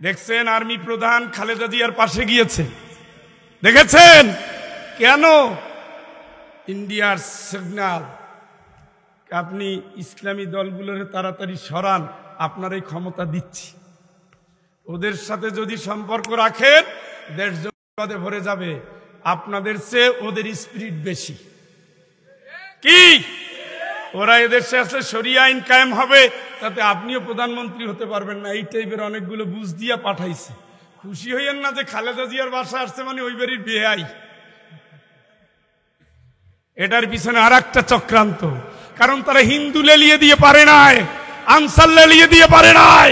দেখছেন আর্মি প্রধান খালেদা জিয়ার পাশে গিয়েছে, দেখেছেন কেন? ইন্ডিয়ার সিগন্যাল, আপনি ইসলামী দলগুলোর তাড়াতাড়ি সরান, আপনার এই ক্ষমতা দিচ্ছি। ওদের সাথে যদি সম্পর্ক রাখেন দেশ বিপদে ভরে যাবে। আপনাদের চেয়ে ওদের স্পিরিট বেশি। কি ওরা এদেশে আসলে শরিয়া আইন কায়েম হবে, তাতে আপনিও প্রধানমন্ত্রী হতে পারবেন না। এই টাইপের অনেকগুলো বুঝ দিয়া পাঠাইছে। খুশি হইয়েন না যে খালেদা জিয়ার বাসা আসছে মানে ওই বাড়ির বেয়াই। এটার পিছনে আর একটা চক্রান্ত, কারণ তারা হিন্দু লেলিয়ে দিয়ে পারে নাই, আনসার লেলিয়ে দিয়ে পারে নাই,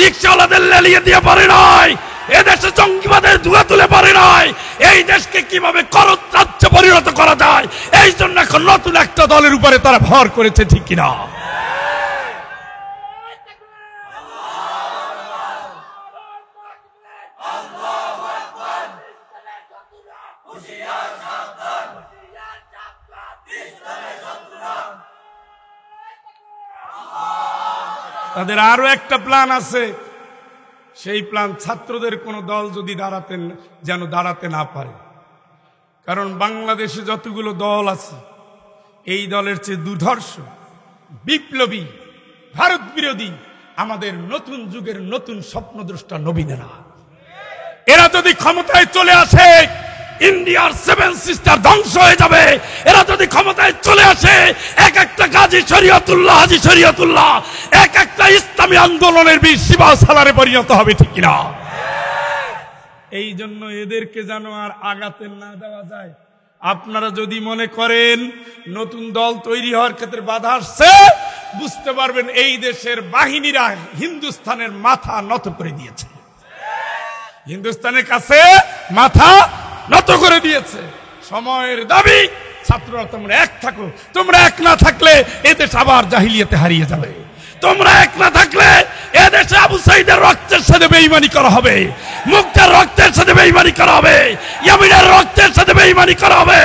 রিক্সাওয়ালাদের লেলিয়ে দিয়ে পারে নাই, এদেশে জঙ্গিবাদের ধুয়া তুলে পারে নাই। এই দেশকে কিভাবে করদ রাজ্যে পরিণত করা যায়, এই জন্য এখন নতুন একটা দলের উপরে তারা ভর করেছে, ঠিক কিনা? তাদের আরো একটা প্ল্যান আছে। সেই প্ল্যান, ছাত্রদের কোন দল যদি দাঁড়াতে না পারে। কারণ বাংলাদেশে যতগুলো দল আছে, এই দলের চেয়ে দুর্ধর্ষ, বিপ্লবী, ভারত বিরোধী আমাদের নতুন যুগের নতুন স্বপ্নদ্রষ্টা নবীনেরা, এরা যদি ক্ষমতায় চলে আসে ইন্ডিয়ার 7 সিস্টার ধ্বংস হয়ে যাবে। এরা যদি ক্ষমতায় চলে আসে এক একটা গাজী শরীয়তুল্লাহ, হাজী শরীয়তুল্লাহ, এক একটা ইসলামী আন্দোলনের বীর শিবা সালারে পরিণত হবে, ঠিক কিনা? এই জন্য এদেরকে যেন আর আগাতে না দেওয়া যায়। আপনারা যদি মনে করেন নতুন দল তৈরি হওয়ার ক্ষেত্রে বাধা আসছে, বুঝতে পারবেন এই দেশের বাহিনীরা হিন্দুস্তানের মাথা নত করে দিয়েছে, হিন্দুস্তানের কাছে মাথা নত করে দিয়েছে। সময়ের দাবি, ছাত্ররা তোমরা এক থাকো। তোমরা এক না থাকলে এদেশ আবার জাহিলিয়াতে হারিয়ে যাবে। তোমরা এক না থাকলে এদেশে আবু সাইদের রক্তের সাথে বেঈমানি করা হবে, মুক্তার রক্তের সাথে বেঈমানি করা হবে, ইয়ামিনের রক্তের সাথে বেঈমানি করা হবে,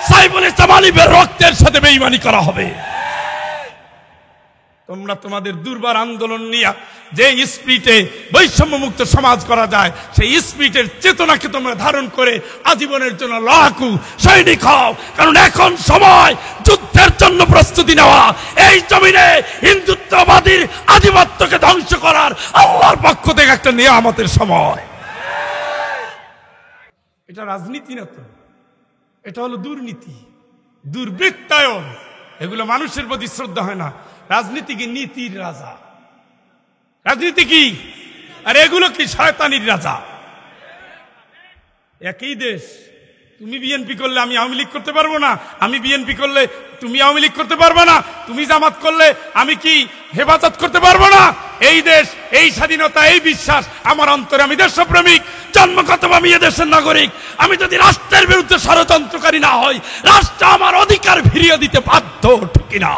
সাইফুল ইসলাম আলিফের রক্তের সাথে বেঈমানি করা হবে। তোমরা তোমাদের দুর্বার আন্দোলন নিয়ে যে স্পিরিটে বৈষম্য মুক্ত সমাজ করা যায়, সেই স্পিরিটের চেতনাকে তোমরা ধারণ করে আজীবনের জন্য লড়াকু সৈনিক হও। কারণ এখন সময় যুদ্ধের জন্য প্রস্তুতি নেওয়া। এই জমিনে হিন্দুত্ববাদীর আধিপত্যকে ধ্বংস করার আল্লাহর পক্ষ থেকে একটা নিয়ামতের সময়। এটা রাজনীতি না তো, এটা হলো দুর্নীতি, দুর্বৃত্তায়ন। এগুলো মানুষের প্রতি শ্রদ্ধা হয় না। রাজনীতি কি নীতির রাজা? রাজনীতি কি? আর এগুলো কি শয়তানির রাজা? একই দেশ। তুমি বিএনপি করলে আমি আওয়ামী লীগ করতে পারবো না, আমি বিএনপি করলে তুমি আওয়ামী লীগ করতে পারবে না, তুমি জামাত করলে আমি কি হেফাজত করতে পারবো না? এই দেশ, এই স্বাধীনতা, এই বিশ্বাস আমার অন্তরে। আমি দেশপ্রেমিক, জন্মগত আমি এদেশের নাগরিক। আমি যদি রাষ্ট্রের বিরুদ্ধে ষড়যন্ত্রকারী না হই, রাষ্ট্র আমার অধিকার ফিরিয়ে দিতে বাধ্য, ঠিক না?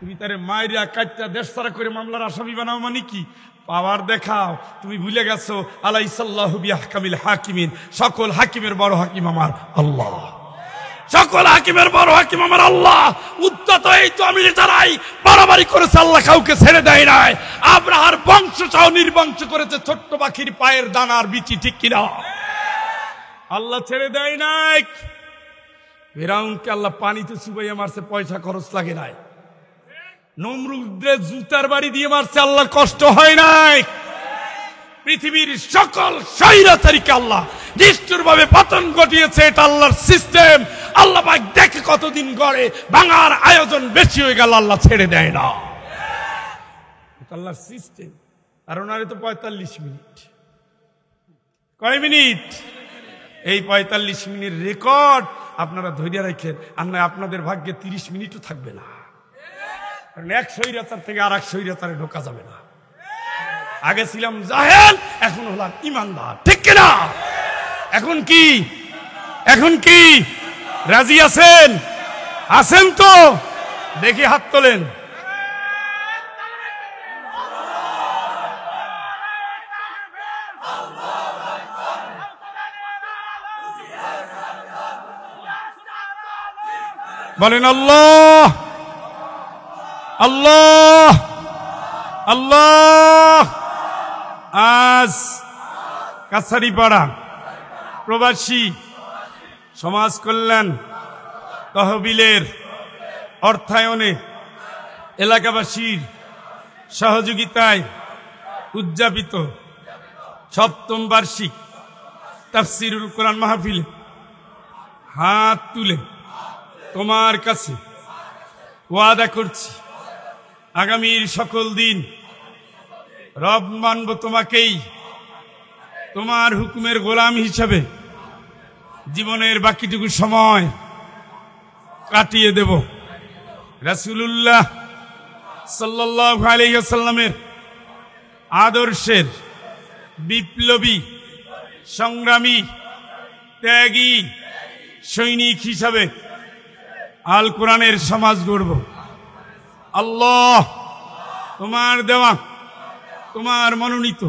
তুমি তারে মায়েরা কাটটা দেশ ছাড়া করে মামলার আসামি বানাও মানে কি? পাওয়ার দেখাও। তুমি ভুলে গেছো আলাইসাল্লাহু বিআহকামিল হাকিমিন, সকল হাকিমের বড় হাকিম আমার আল্লাহ, সকল হাকিমের বড় হাকিম আমার আল্লাহ। উদ্যত এই তো আমি যারাই বাড়াবাড়ি করেছে, আল্লাহ কাউকে ছেড়ে দেয় নাই। আব্রাহার বংশ সহ নির্বংশ করেছে ছোট্ট পাখির পায়ের দানার বিচি, ঠিক কিনা? আল্লাহ ছেড়ে দেয় নাই। ফিরাউনকে আল্লাহ পানিতে চুবাইয়া মারছে, পয়সা খরচ লাগে নাই। নমরুদের জুতার বাড়ি দিয়ে মারছে, আল্লাহর কষ্ট হয় নাই। পৃথিবীর সকল স্বৈরাচারীকে আল্লাহ নিষ্ঠুরভাবে পতন ঘটিয়েছে। এটা আল্লাহর সিস্টেম। আল্লাহ পাক দেখে কতদিন গড়ে, ভাঙার আয়োজন বেশি হয়ে গেল আল্লাহ ছেড়ে দেয় না। আল্লাহর সিস্টেম। আর ওনারে তো 45 মিনিট। কয় মিনিট? এই 45 মিনিট রেকর্ড আপনারা ধৈর্য রাখেন, আর নয় আপনাদের ভাগ্যে 30 মিনিটও থাকবে না। কারণ এক স্বৈরাচার থেকে আর এক স্বৈরাচারে ঢোকা যাবে না। আগে ছিলাম জাহেল, এখন হলাম ইমানদার, ঠিক কিনা? এখন কি? এখন কি রাজি আছেন? আছেন তো? দেখি হাত তোলেন। বলেন আল্লাহ আল্লাহ আল্লাহ আজ কাছারিপাড়া প্রবাসী সমাজ কল্যাণ তহবিলের অর্থায়নে এলাকাবাসীর সহযোগিতায় উদযাপিত সপ্তম বার্ষিক তাফসিরুল কোরআন মাহফিলে হাত তুলে তোমার কাছে ওয়াদা করছি আগামীর সকল দিন রব মানব তোমাকেই, তোমার হুকুমের গোলাম হিসাবে জীবনের বাকিটুকু সময় কাটিয়ে দেব। রাসূলুল্লাহ সাল্লাল্লাহু আলাইহি ওয়াসাল্লামের আদর্শের বিপ্লবী সংগ্রামী ত্যাগী সৈনিক হিসাবে আল কোরআনের সমাজ গড়ব। আল্লাহ তোমার দেওয়া, তোমার মনোনীত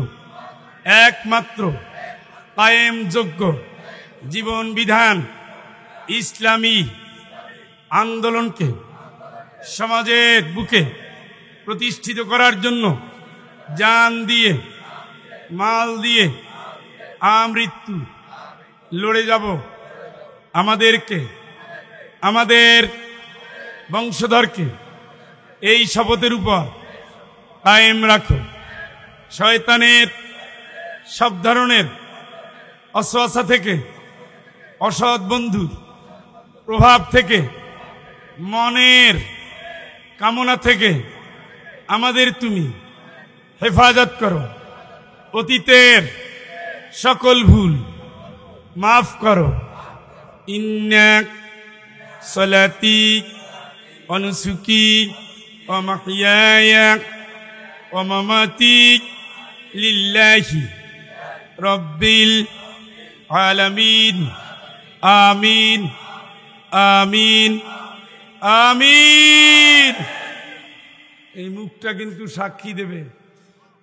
একমাত্র কায়েম যোগ্য জীবন বিধান ইসলামী আন্দোলনকে সমাজের বুকে প্রতিষ্ঠিত করার জন্য জান দিয়ে মাল দিয়ে আমৃত্যু লড়ে যাব। আমাদেরকে, আমাদের বংশধরকে এই শপথের উপর কায়েম রাখো। শয়তানের সব ধরনের অসওয়াসা থেকে, অসৎ বন্ধুর প্রভাব থেকে, মনের কামনা থেকে আমাদের তুমি হেফাজত করো। অতীতের সকল ভুল মাফ করো। ইন্না সলাতি ওয়া নুসুকি ওয়া মাহইয়ায়া ওয়া মামাতি লিল্লাহি রাব্বিল আলামিন। আমিন আমিন আমিন। এই মুখটা কিন্তু সাক্ষী দেবে,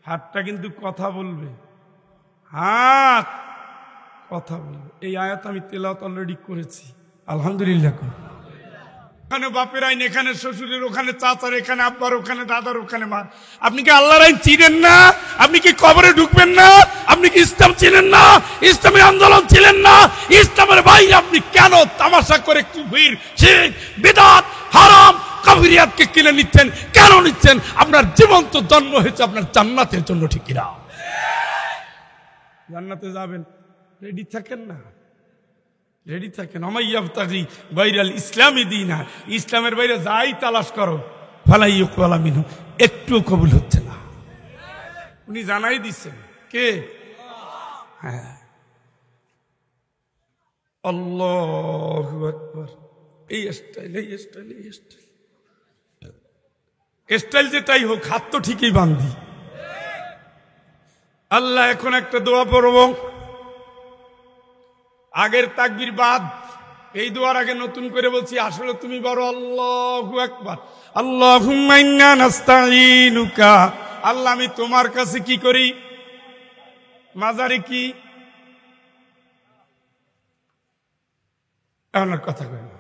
হাতটা কিন্তু কথা বলবে, হাত কথা বলবে। এই আয়াত আমি তেলাওয়াত অলরেডি করেছি, আলহামদুলিল্লাহ। ওখানে বাপের আইন, এখানে শ্বশুরের, ওখানে চাচার, এখানে আব্বার, ওখানে দাদার, ওখানে মা। আপনি কি আল্লাহর আইন চিনেন না? আপনি কি কবরে ঢুকবেন না? আপনি কি ইসলাম চিনেন না? ইসলামী আন্দোলন ছিলেন না? ইসলামের বাইরে আপনি কেন তামাশা করে কুফর, শিরক, বিদআত, হারাম, কাফিরিয়াতকে কিনে নিচ্ছেন? কেন নিচ্ছেন? আপনার জীবন তো জন্ম হয়েছে আপনার জান্নাতের জন্য, ঠিক কিনা? জান্নাতে যাবেন, রেডি থাকেন না? রেডি থাকেন। আমাইয়াবতাগি গায়রাল ইসলামি দীনা, ইসলামের বাইরে যাই তালাশ করো ফালা ইউকবালা মিনহু, একটুও কবুল হচ্ছে না। উনি জানাই দিচ্ছেন কে? হ্যাঁ, আল্লাহু আকবার। এই স্টাইল, এই স্টাইল, এই স্টাইল, স্টাইল যেটাই হোক, হাত তো ঠিকই বান্ধি। আল্লাহ এখন একটা দোয়া পড়ব, আগের তাকবীর বাদ। এই দোয়ার আগে নতুন করে বলছি, আসলে তুমি বড়। আল্লাহু আকবার। আল্লাহুম্মা ইন্না নাস্তাঈনুকা। আল্লাহ আমি তোমার কাছে কি করি? মাজারে কি? আপনার কথা কই না।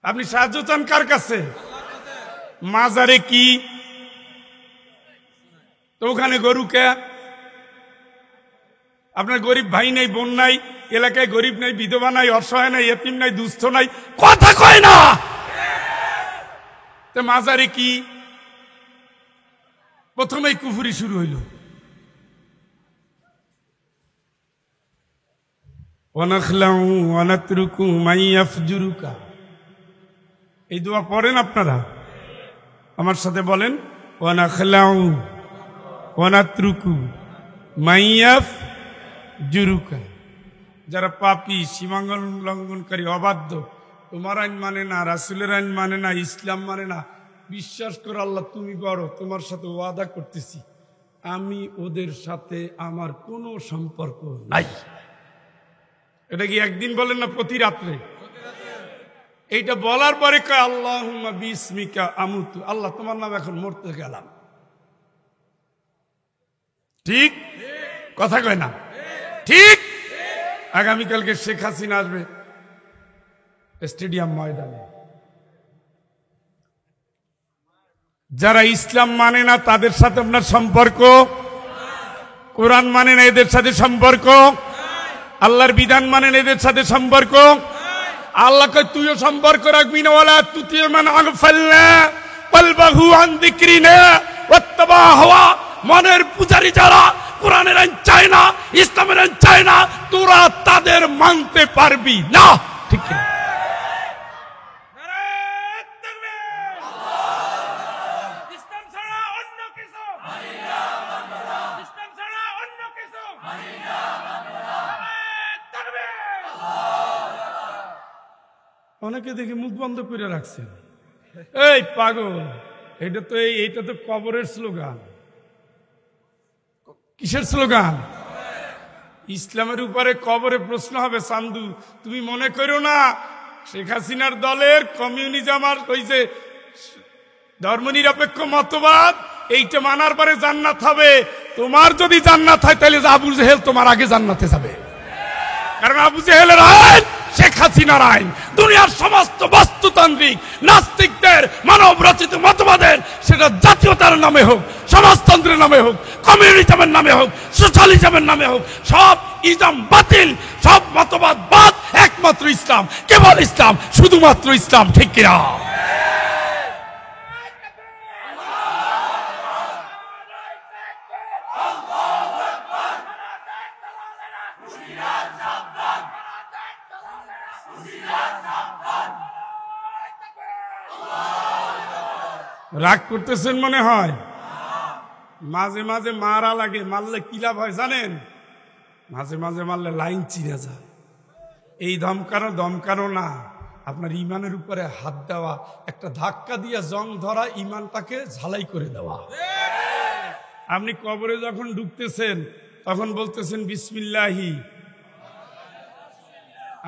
আপনি সাহায্য চান কার কাছে? মাজারে কি? তো ওখানে গরুকে, আপনার গরিব ভাই নাই, বোন নাই, এলাকায় গরিব নাই, বিধবা নাই, অসহায় নাই, এতিম নাই, দুস্থ নাই, কথা কয় না। তো মাজারে কি? প্রথমেই কুফরি শুরু হইল। ওয়ানাখলাউ ওয়ানাতরুকু মাইয়াফজুরুকা। এই দোয়া পড়েন আপনারা? আমার সাথে বলেন, ওয়ানাখলাউ ওয়ানাতরুকু মাইয়াফজুরুকা। যারা পাপী, সীমাঙ্গন লঙ্ঘনকারী, অবাধ্য, তোমার আইন মানে না, রাসূলের আইন মানে না, ইসলাম মানে না, বিশ্বাস করো আল্লাহ তুমি বড়, তোমার সাথে ওয়াদা করতেছি আমি ওদের সাথে আমার কোনো সম্পর্ক নাই। এটা কি একদিন বলেন না, প্রতি রাত্রে? এইটা বলার পরে কয় আল্লাহুম্মা বিসমিকা আমুতু। আল্লাহ তোমার নাম এখন মরতে গেলাম। ঠিক কথা কয় না? ঠিক। আগামীকালকে শেখ হাসিনা আসবে স্টেডিয়াম ময়দানে। যারা ইসলাম মানে না তাদের সাথে আপনার সম্পর্ক কোরআন মানে না এদের সাথে সম্পর্ক, আল্লাহর বিধান মানে না এদের সাথে সম্পর্ক। আল্লাহ কয় তুইও সম্পর্ক রাখবি না। ওয়ালা তুতি মান আগফালনা কলবাহু আন যিকরিনা ওয়াত্তাবা হাওয়া। মনের পূজারী যারা কোরআনের আইন চায় না, ইসলামের আইন চায় না, তোরা তাদের মানতে পারবি না। ঠিক না? অনেকে দেখে মুখ বন্ধ করে রাখছে। এই পাগল, এইটা তো কবরের স্লোগান। কিসের স্লোগান? ইসলামের উপরে কবরে প্রশ্ন হবে চান্দু। তুমি মনে করো না শেখ হাসিনার দলের কমিউনিজম আর ওই যে ধর্মনিরপেক্ষ মতবাদ এইটা মানার পরে জান্নাত হবে। তোমার যদি জান্নাত হয় তাহলে আবু জেহেল তোমার আগে জান্নাতে যাবে। কারণ আবু জেহেলের আইন শেখ হাসিনার আইন। দুনিয়ার সমস্ত বাস্তুতান্ত্রিক নাস্তিকদের মানব রচিত মতবাদের, সেটা জাতীয়তার নামে হোক, সমাজতন্ত্রের নামে হোক, কমিউনিজমের নামে হোক, সোশ্যালিজমের নামে হোক, সব ইসলাম বাতিল, সব মতবাদ বাদ। একমাত্র ইসলাম, কেবল ইসলাম, শুধুমাত্র ইসলাম। ঠিক কিনা? রাগ করতেছেন মনে হয়। মাঝে মাঝে মারা লাগে, মারলে কি লাভ হয় জানেন? মাঝে মাঝে মারলে লাইন চিরে যায়। এই দমকানো না, আপনার ইমানের উপরে হাত দেওয়া, একটা ধাক্কা দিয়ে জং ধরা, ইমানটাকে ঝালাই করে দেওয়া। আপনি কবরে যখন ঢুকতেছেন তখন বলতেছেন বিসমিল্লাহি।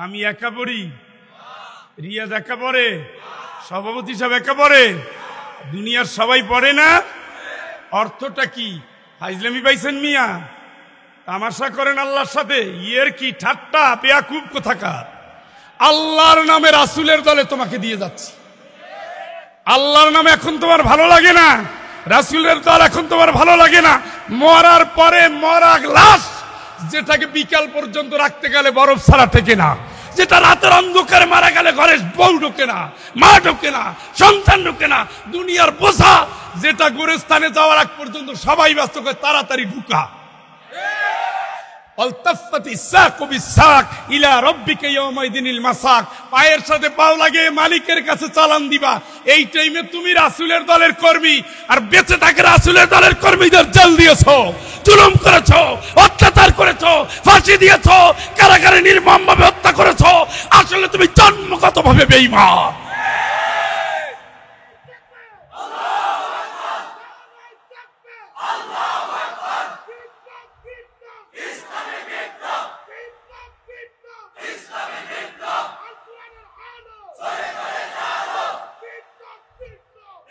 আমি একা পড়ি, রিয়াজ একা পড়ে, সভাপতি সাহেব একা পড়ে, দুনিয়ার সবাই পড়ে না। অর্থটা কি? ফাইজলামি পাইছেন মিয়া? তামাশা করেন আল্লাহর সাথে? ইয়ের কি ঠাট্টা, বেয়াকুব কোথাকার। আল্লাহর নামে রাসূলের দলে তোমাকে দিয়ে যাচ্ছি। আল্লাহর নামে এখন তোমার ভালো লাগে না, রাসূলের দল এখন তোমার ভালো লাগে না। মরার পরে মরা লাশ যেটাকে বিকাল পর্যন্ত রাখতে গেলে বরফ ছাড়া থেকে না, যেটা রাতের অন্ধকারে মারা গেলে ঘরে বউ ঢোকে না, মা ঢোকে না, সন্তান ঢোকে না, দুনিয়ার বোঝা যেটা গোরস্থানে যাওয়ার আগ পর্যন্ত সবাই ব্যস্ত করে তাড়াতাড়ি ঢুকা। পায়ের সাথে পাও লাগে মালিকের কাছে চালান দিবা। এই টাইমে তুমি রাসূলের দলের কর্মী, আর বেঁচে থাকে রাসূলের দলের কর্মীদের জেল দিয়েছো, জুলুম করেছো, অত্যাচার করেছো, ফাঁসি দিয়েছো, কারাগারে নির্মমভাবে হত্যা করেছো। আসলে তুমি জন্মগতভাবে বেঈমান।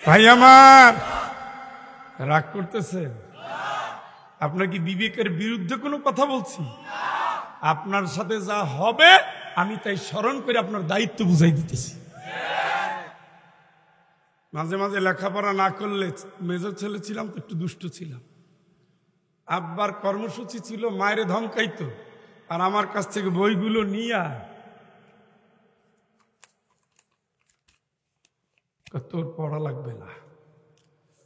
ভাই আমার, রাগ করতেছে? আপনার কি বিবেকের বিরুদ্ধে কোনো কথা বলছি? আপনার সাথে যা হবে আমি তাই স্মরণ করে আপনার দায়িত্ব বুঝাই দিতেছি। মাঝে মাঝে লেখাপড়া না করলে, মেজর ছেলে ছিলাম তো একটু দুষ্ট ছিলাম। আব্বার কর্মসূচি ছিল মায়েরে ধমকাইতো, আর আমার কাছ থেকে বইগুলো নিয়ে তোর পড়া লাগবে না,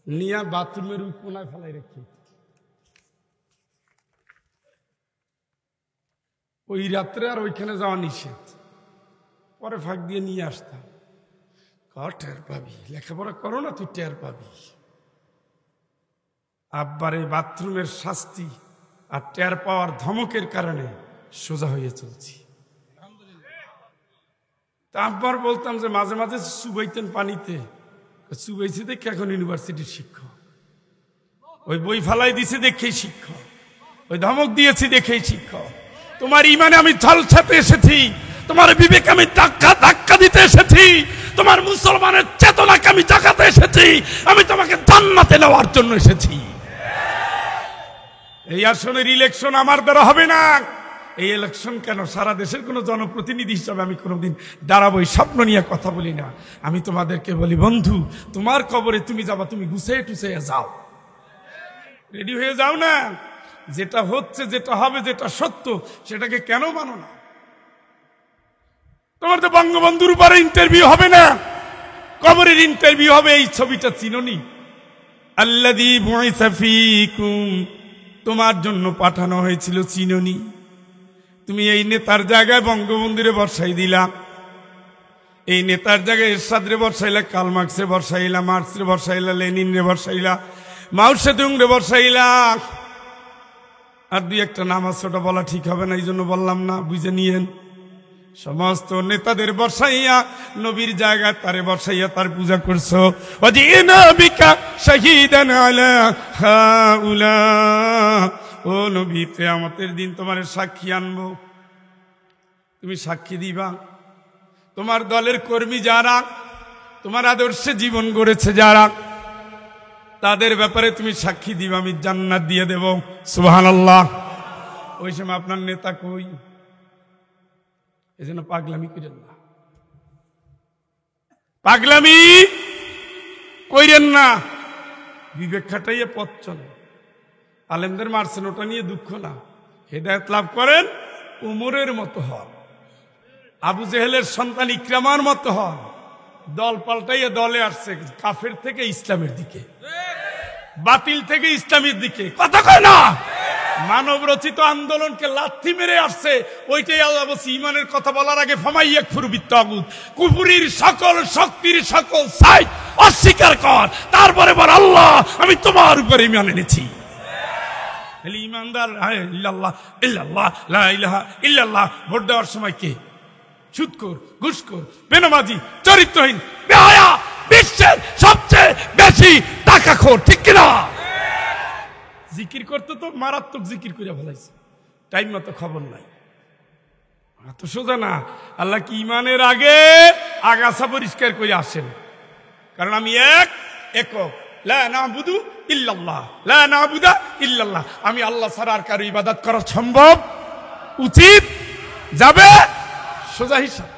নিয়ে বাথরুমের ওই কোনায় ফেলাই রেখে ওই রাত্রে আর ওইখানে যাওয়া নিষেধ। পরে ফাঁক দিয়ে নিয়ে আসতাম। টের পাবি, লেখাপড়া করো না তুই, টের পাবি। আব্বার এই বাথরুমের শাস্তি আর টের পাওয়ার ধমকের কারণে সোজা হয়ে চলছি। তা আব্বার বলতাম যে মাঝে মাঝে চুবাইতেন পানিতে, চুবাইছি দেখে এখন ইউনিভার্সিটির শিক্ষক। ওই বই ফালাই দিছে দেখেই শিক্ষক, ওই ধমক দিয়েছি দেখেই শিক্ষক। তোমার ইমানে আমি ঝলসাতে এসেছি, তোমার বিবেকে আমি ধাক্কা দিতে এসেছি, তোমার মুসলমানের চেতনাকে আমি জাগাতে এসেছি, আমি তোমাকে জান্নাতে নেওয়ার জন্য এসেছি। এই আসনের ইলেকশন আমার দ্বারা হবে না। এই ইলেকশন কেন, সারা দেশের কোন জনপ্রতিনিধি হিসাবে আমি কোনোদিন দাঁড়াবো, স্বপ্ন নিয়ে কথা বলি না। আমি তোমাদেরকে বলি, বন্ধু তোমার কবরে তুমি যাবা, তুমি গুছিয়ে টুছিয়ে যাও, রেডি হয়ে যাও না। যেটা হচ্ছে, যেটা হবে, যেটা সত্য, সেটাকে কেন মানো না? তোমার তো বঙ্গবন্ধুর উপরে ইন্টারভিউ হবে না, কবরের ইন্টারভিউ হবে। এই ছবিটা চিনোনি? আল্লাযী বুইসা ফীকুম, তোমার জন্য পাঠানো হয়েছিল, চিনোনি? তুমি এই নেতার জায়গায় বঙ্গবন্ধুরে বসাই দিলা, এই নেতার জায়গায় এরশাদরে বসাইলা, কার্ল মার্কসে বসাইলা, মার্কসরে বসাইলা, লেনিনরে বসাইলা, মাও সেতুংরে বসাইলা। আর দুই একটা নাম আছে, ওটা বলা ঠিক হবে না, এই জন্য বললাম না, বুঝে নিয়েন। সমস্ত নেতাদের বসাইয়া নবীর জায়গায় তারে বসাইয়া তার পূজা করছো। ওয়াজিনা বিকা শাহীদান আলা হাউলা, ও নবী, কিয়ামতের দিন তোমার সাক্ষী আনবো, তুমি সাক্ষী দিবা। তোমার দলের কর্মী যারা, তোমার আদর্শে জীবন গড়েছে যারা, তাদের ব্যাপারে তুমি সাক্ষী দিবা, আমি জান্নাত দিয়ে দেব। সুবহানাল্লাহ। ওই সময় আপনার নেতা কই? এজন্য পাগলামি করেন না, পাগলামি কইরেন না, বিবেক খাটাইয়া পথ চলে। আলেমদের মারছেন, ওটা নিয়ে দুঃখ না, হেদায়েত লাভ করেন, উমরের মতো হন, আবু জেহেলের সন্তান ইকরামার মতো হন। দল পাল্টাইয়া দলে আসছে, কাফের থেকে ইসলামের দিকে, বাতিল থেকে ইসলামের দিকে, কথা কয় না? মানব রচিত আন্দোলনকে লাথি মেরে আসছে, ওইটাই আল্লাহ বলছে ঈমানের কথা বলার আগে ফামাইয়াকফুরু বিত্তাগুত, কুফরির সকল শক্তির সকল সাইট অস্বীকার কর, তারপরে বল আল্লাহ আমি তোমার উপর ঈমান এনেছি। তাহলে ঈমানদার ইল্লাল্লাহ ইল্লাল্লাহ লা ইলাহা ইল্লাল্লাহ ভোট দেওয়ার সময় কে? সুদখোর, ঘুষখোর, বেনামাজি, চরিত্রহীন, বেহায়া, বিশ্বের সবচেয়ে বেশি টাকাখোর, ঠিক কিনা? জিকির করতে তো মারাত্মক জিকির করে ফেলাইছে, টাইম মতো খবর নাই। এত সোজা না। আল্লাহ কি ঈমানের আগে আগাছা পরিষ্কার করে আসেন, কারণ আমি একক, লা নাবুদু ইল্লাল্লাহ, লা নাবুদা ইল্লাল্লাহ, আমি আল্লাহ ছাড়া আর কারো ইবাদত করা সম্ভব, উচিত, যাবে, সোজা হিসাব।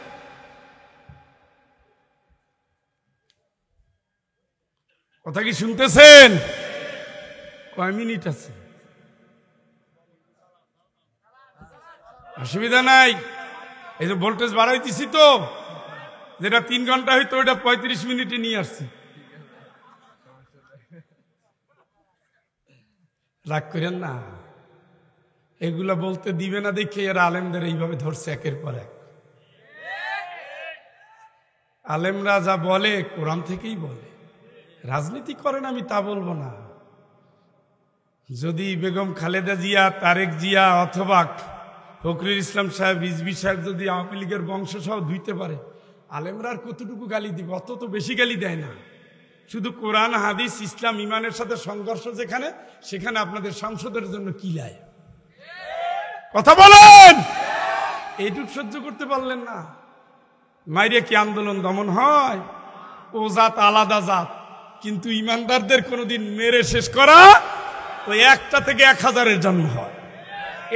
কথা কি শুনতেছেন? কয় মিনিট আছে? অসুবিধা নাই, এই যে ভোল্টেজ বাড়াই দিছি তো, যেটা 3 ঘন্টা হইতো ওইটা 35 মিনিটে নিয়ে আসছি। রাগ করেন না, এগুলা বলতে দিবে না দেখে এরা আলেমদের এইভাবে ধরছে একের পর এক। আলেমরা যা বলে কোরআন থেকেই বলে, রাজনীতি করেন আমি তা বলবো না। যদি বেগম খালেদা জিয়া, তারেক জিয়া অথবা ফখরুল ইসলাম সাহেব, রিজভী সাহেব যদি আওয়ামী লীগের বংশ সহ ধুইতে পারে, আলেমরা আর কতটুকু গালি দিব? অত তো বেশি গালি দেয় না। শুধু কোরআন, হাদিস, ইসলাম, ইমানের সাথে সংঘর্ষ যেখানে, সেখানে আপনাদের সংসদের জন্য কি লাই? কথা বলেন। এইটুক সহ্য করতে পারলেন না? মাইরে কি আন্দোলন দমন হয়? ও জাত আলাদা জাত, কিন্তু ইমানদারদের কোনোদিন মেরে শেষ করা, ওই 1টা থেকে 1000-এর জন্ম হয়।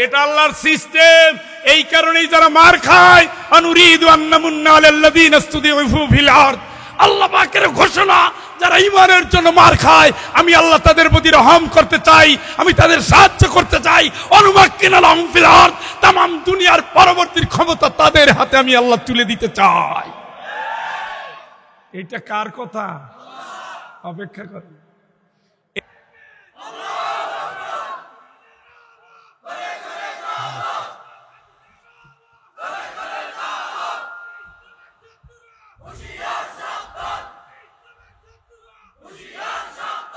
এটা আল্লাহর সিস্টেম। এই কারণেই যারা মার খায়, আনুরিদু আন্নামুন্না আলাল্লাযীনা ইসতুদিফু ফিল আরদ, আল্লাহ পাকের ঘোষণা, যারা ঈমানের জন্য মার খায়, আমি আল্লাহ তাদের প্রতি রহম করতে চাই, আমি তাদের সাহায্য করতে চাই। অনুমাক্কিনা লাহুম ফিল আরদ, তামাম দুনিয়ার পরবর্তী ক্ষমতা তাদের হাতে আমি আল্লাহ তুলে দিতে চাই। এটা কার কথা? অপেক্ষা করেন।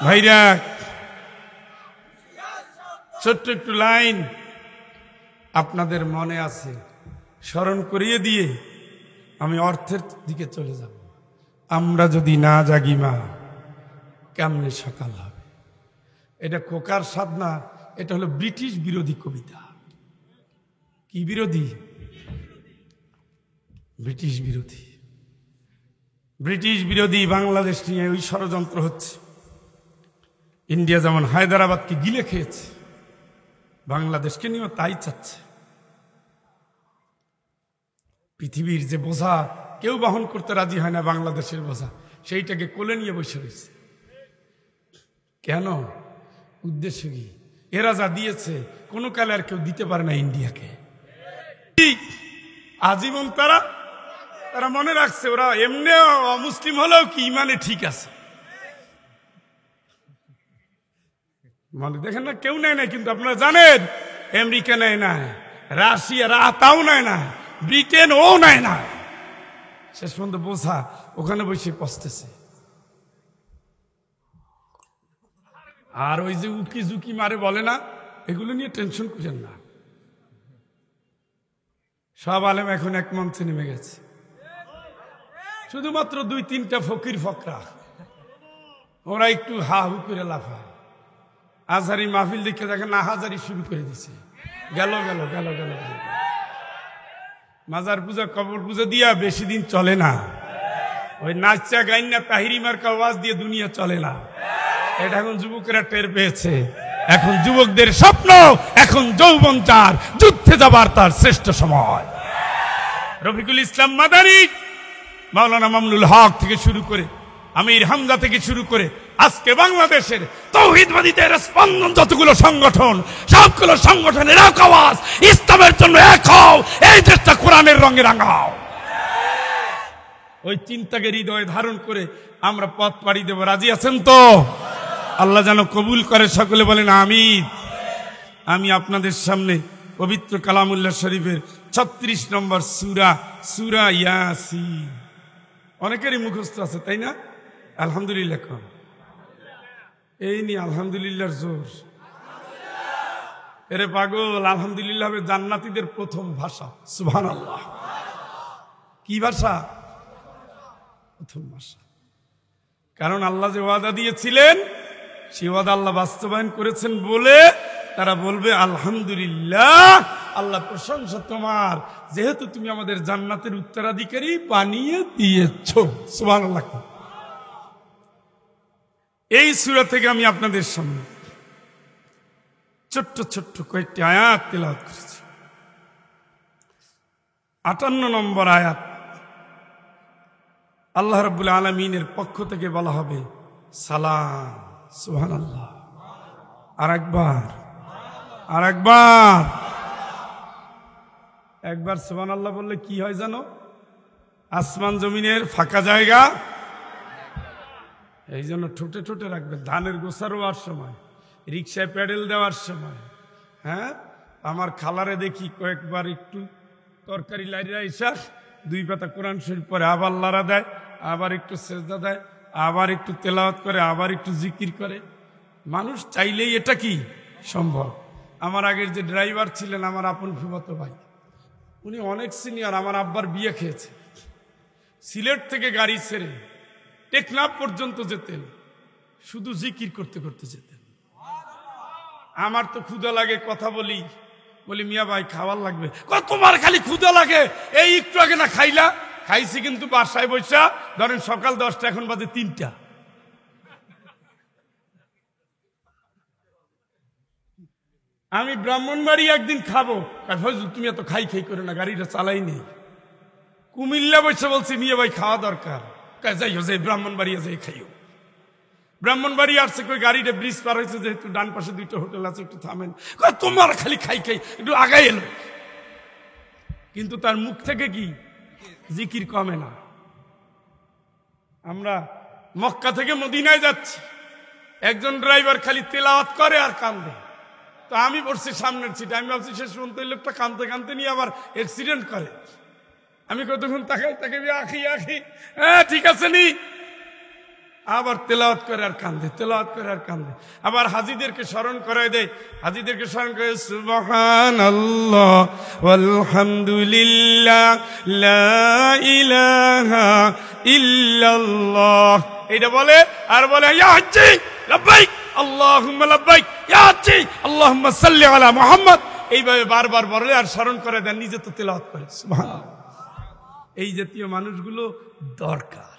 ভাইরা, ছোট্ট একটু লাইন আপনাদের মনে আছে, স্মরণ করিয়ে দিয়ে আমি অর্থের দিকে চলে যাব। আমরা যদি না জাগি মা, কেমনে সকাল হবে? এটা খোকার সাধনা, এটা হলো ব্রিটিশ বিরোধী কবিতা। কি বিরোধী? ব্রিটিশ বিরোধী। ব্রিটিশ বিরোধী বাংলাদেশ নিয়ে ওই ষড়যন্ত্র হচ্ছে। ইন্ডিয়া যেমন হায়দ্রাবাদকে গিলে খেয়েছে, বাংলাদেশকে নিয়েও তাই চাচ্ছে। পৃথিবীর যে বোঝা কেউ বহন করতে রাজি হয় না, বাংলাদেশের বোঝা, সেইটাকে কোলে নিয়ে বসে রয়েছে। কেন? উদ্দেশ্য কি? এরা যা দিয়েছে কোনো কালে আর কেউ দিতে পারে না ইন্ডিয়াকে। আজীবন তারা মনে রাখছে ওরা এমনি মুসলিম হলেও কি ইমানে ঠিক আছে। মানে দেখেন না, কেউ নেয় না, কিন্তু আপনারা জানেন আমেরিকা নেয় না, রাশিয়া তাও নেয় না, ব্রিটেন ও নেয় না। শেষ পর্যন্ত বোঝা ওখানে বসে পচতেছে। আর ওই যে উকি ঝুঁকি মারে বলে না, এগুলো নিয়ে টেনশন করেন না। সব আলেম এখন এক মঞ্চে নেমে গেছে, শুধুমাত্র 2-3টা ফকির ফকরা ওরা একটু হা হু করে লাফায়। আজহারি মাহফিল দেখে দেখেন আহাজারি শুরু করে দিছে, গেল গেল গেল গেল গেল। মাজার পূজা কবর পূজা দিয়া বেশি দিন চলে না। ওই নাচা গাইনা তাহিরি মার্কা আওয়াজ দিয়ে দুনিয়া চলে না। এটা এখন যুবকেরা টের পেয়েছে। এখন যুবকদের স্বপ্ন, এখন যৌবন চার, যুদ্ধে যাবার তার শ্রেষ্ঠ সময়। রফিকুল ইসলাম মাদানী, মাওলানা মামুনুল হক থেকে শুরু করে আমির হামজা থেকে শুরু করে আজকে বাংলাদেশের তাওহীদবাদীদের স্পন্দন যতগুলো সংগঠন, সবগুলো সংগঠনের এক আওয়াজ, ইসলামের জন্য এক হও, এই দেশটা কোরআনের রঙে রাঙাও। ওই চিন্তাকে হৃদয়ে ধারণ করে আমরা পথ পাড়ি দেব। রাজি আছেন তো? আল্লাহ যেন কবুল করে, সকলে বলেন আমিন। আমি আপনাদের সামনে পবিত্র কালামুল্লাহ শরীফের 36 নম্বর সূরা ইয়াসিন, অনেকেরই মুখস্থ আছে তাই না? আলহামদুলিল্লাহ কম, এই নি আলহামদুলিল্লাহর জোর। এরে পাগল, আলহামদুলিল্লাহ হবে জান্নাতীদের প্রথম ভাষা। সুবহানাল্লাহ। কি ভাষা? প্রথম ভাষা। কারণ আল্লাহ যে ওয়াদা দিয়েছিলেন সেই ওয়াদা আল্লাহ বাস্তবায়ন করেছেন বলে তারা বলবে আলহামদুলিল্লাহ, আল্লাহ প্রশংসা তোমার, যেহেতু তুমি আমাদের জান্নাতের উত্তরাধিকারী বানিয়ে দিয়েছ। সুবহানাল্লাহ। এই সূরা থেকে আমি আপনাদের সামনে ছোট্ট ছোট্ট কয়েকটি আয়াত তেলাওয়াত করেছি। 58 নম্বর আয়াত, আল্লাহ রাব্বুল আলামিনের পক্ষ থেকে বলা হবে সালাম। সুবহানাল্লাহ। একবার সুবহানাল্লাহ বললে কি হয় জানো? আসমান জমিনের ফাঁকা জায়গা, এই জন্য ঠোঁটে ঠোঁটে রাখবে। ধানের গোসা রোয়ার সময়, রিক্সায় প্যাডেল দেওয়ার সময়, হ্যাঁ, আমার খালারে দেখি কয়েকবার একটু তরকারি লাইরা এসা 2 পাতা কোরআন শরীফ পড়ে, আবার লারা দেয়, আবার একটু সেজদা দেয়, আবার একটু তেলাওয়াত করে, আবার একটু জিকির করে। মানুষ চাইলেই এটা কি সম্ভব। আমার আগের যে ড্রাইভার ছিলেন, আমার আপন ফুফাতো ভাই, উনি অনেক সিনিয়র, আমার আব্বার বিয়ে খেয়েছে। সিলেট থেকে গাড়ি ছেড়ে টেকনাফ পর্যন্ত যেতেন, শুধু জিকির করতে করতে যেতেন। আমার তো ক্ষুধা লাগে, কথা বলি মিয়া ভাই খাওয়ার লাগবে, তোমার খালি ক্ষুধা লাগে, এই একটু আগে না খাইলা? খাইছি কিন্তু বাসায় বসা, ধরেন সকাল 10টা, এখন বাজে 3টা। আমি ব্রাহ্মণবাড়ি একদিন খাবো, ফজল তুমি এত খাই করে না, গাড়িটা চালাই নেই। কুমিল্লা বসে বলছি মিয়া ভাই খাওয়া দরকার, যাইও যে ব্রাহ্মণবাড়িয়া যাই খাইও। ব্রাহ্মণবাড়ি আসছে, কই গাড়িটা ব্রিজ পার হয়েছে, যেহেতু ডান পাশে 2টা হোটেল আছে, একটু থামেন। তোমার খালি খাই একটু আগাই এলো, কিন্তু তার মুখ থেকে কি জিকির কমে না। আমরা মক্কা থেকে মদিনায় যাচ্ছি, একজন ড্রাইভার খালি তেলাওয়াত করে আর কান্দে। তো আমি বসছি সামনের সিটে, আমি ভাবছি শেষ পর্যন্ত এই লোকটা কানতে কানতে নিয়ে আবার অ্যাক্সিডেন্ট করে। আমি কতক্ষণ তাকাই আখি হ্যাঁ ঠিক আছে নি, আবার তেলাওয়াত করে আর কান্দে, তেলাওয়াত করে আর কান্দে। আবার হাজীদেরকে স্মরণ করায় দেয়, হাজীদেরকে স্মরণ করে সুবহানাল্লাহ ওয়ালহামদুলিল্লাহ লা ইলাহা ইল্লাল্লাহ, এটা বলে। আর বলে ইয়া হাজ্জি লাব্বাইক আল্লাহুম্মা লাব্বাইক, ইয়া হাজ্জি আল্লাহুম্মা সাল্লি আলা মুহাম্মদ। এইভাবে বারবার বলে আর স্মরণ করে দেন, নিজে তো তেলাওয়াত করে। সুবহানাল্লাহ। এই জাতীয় মানুষগুলো দরকার।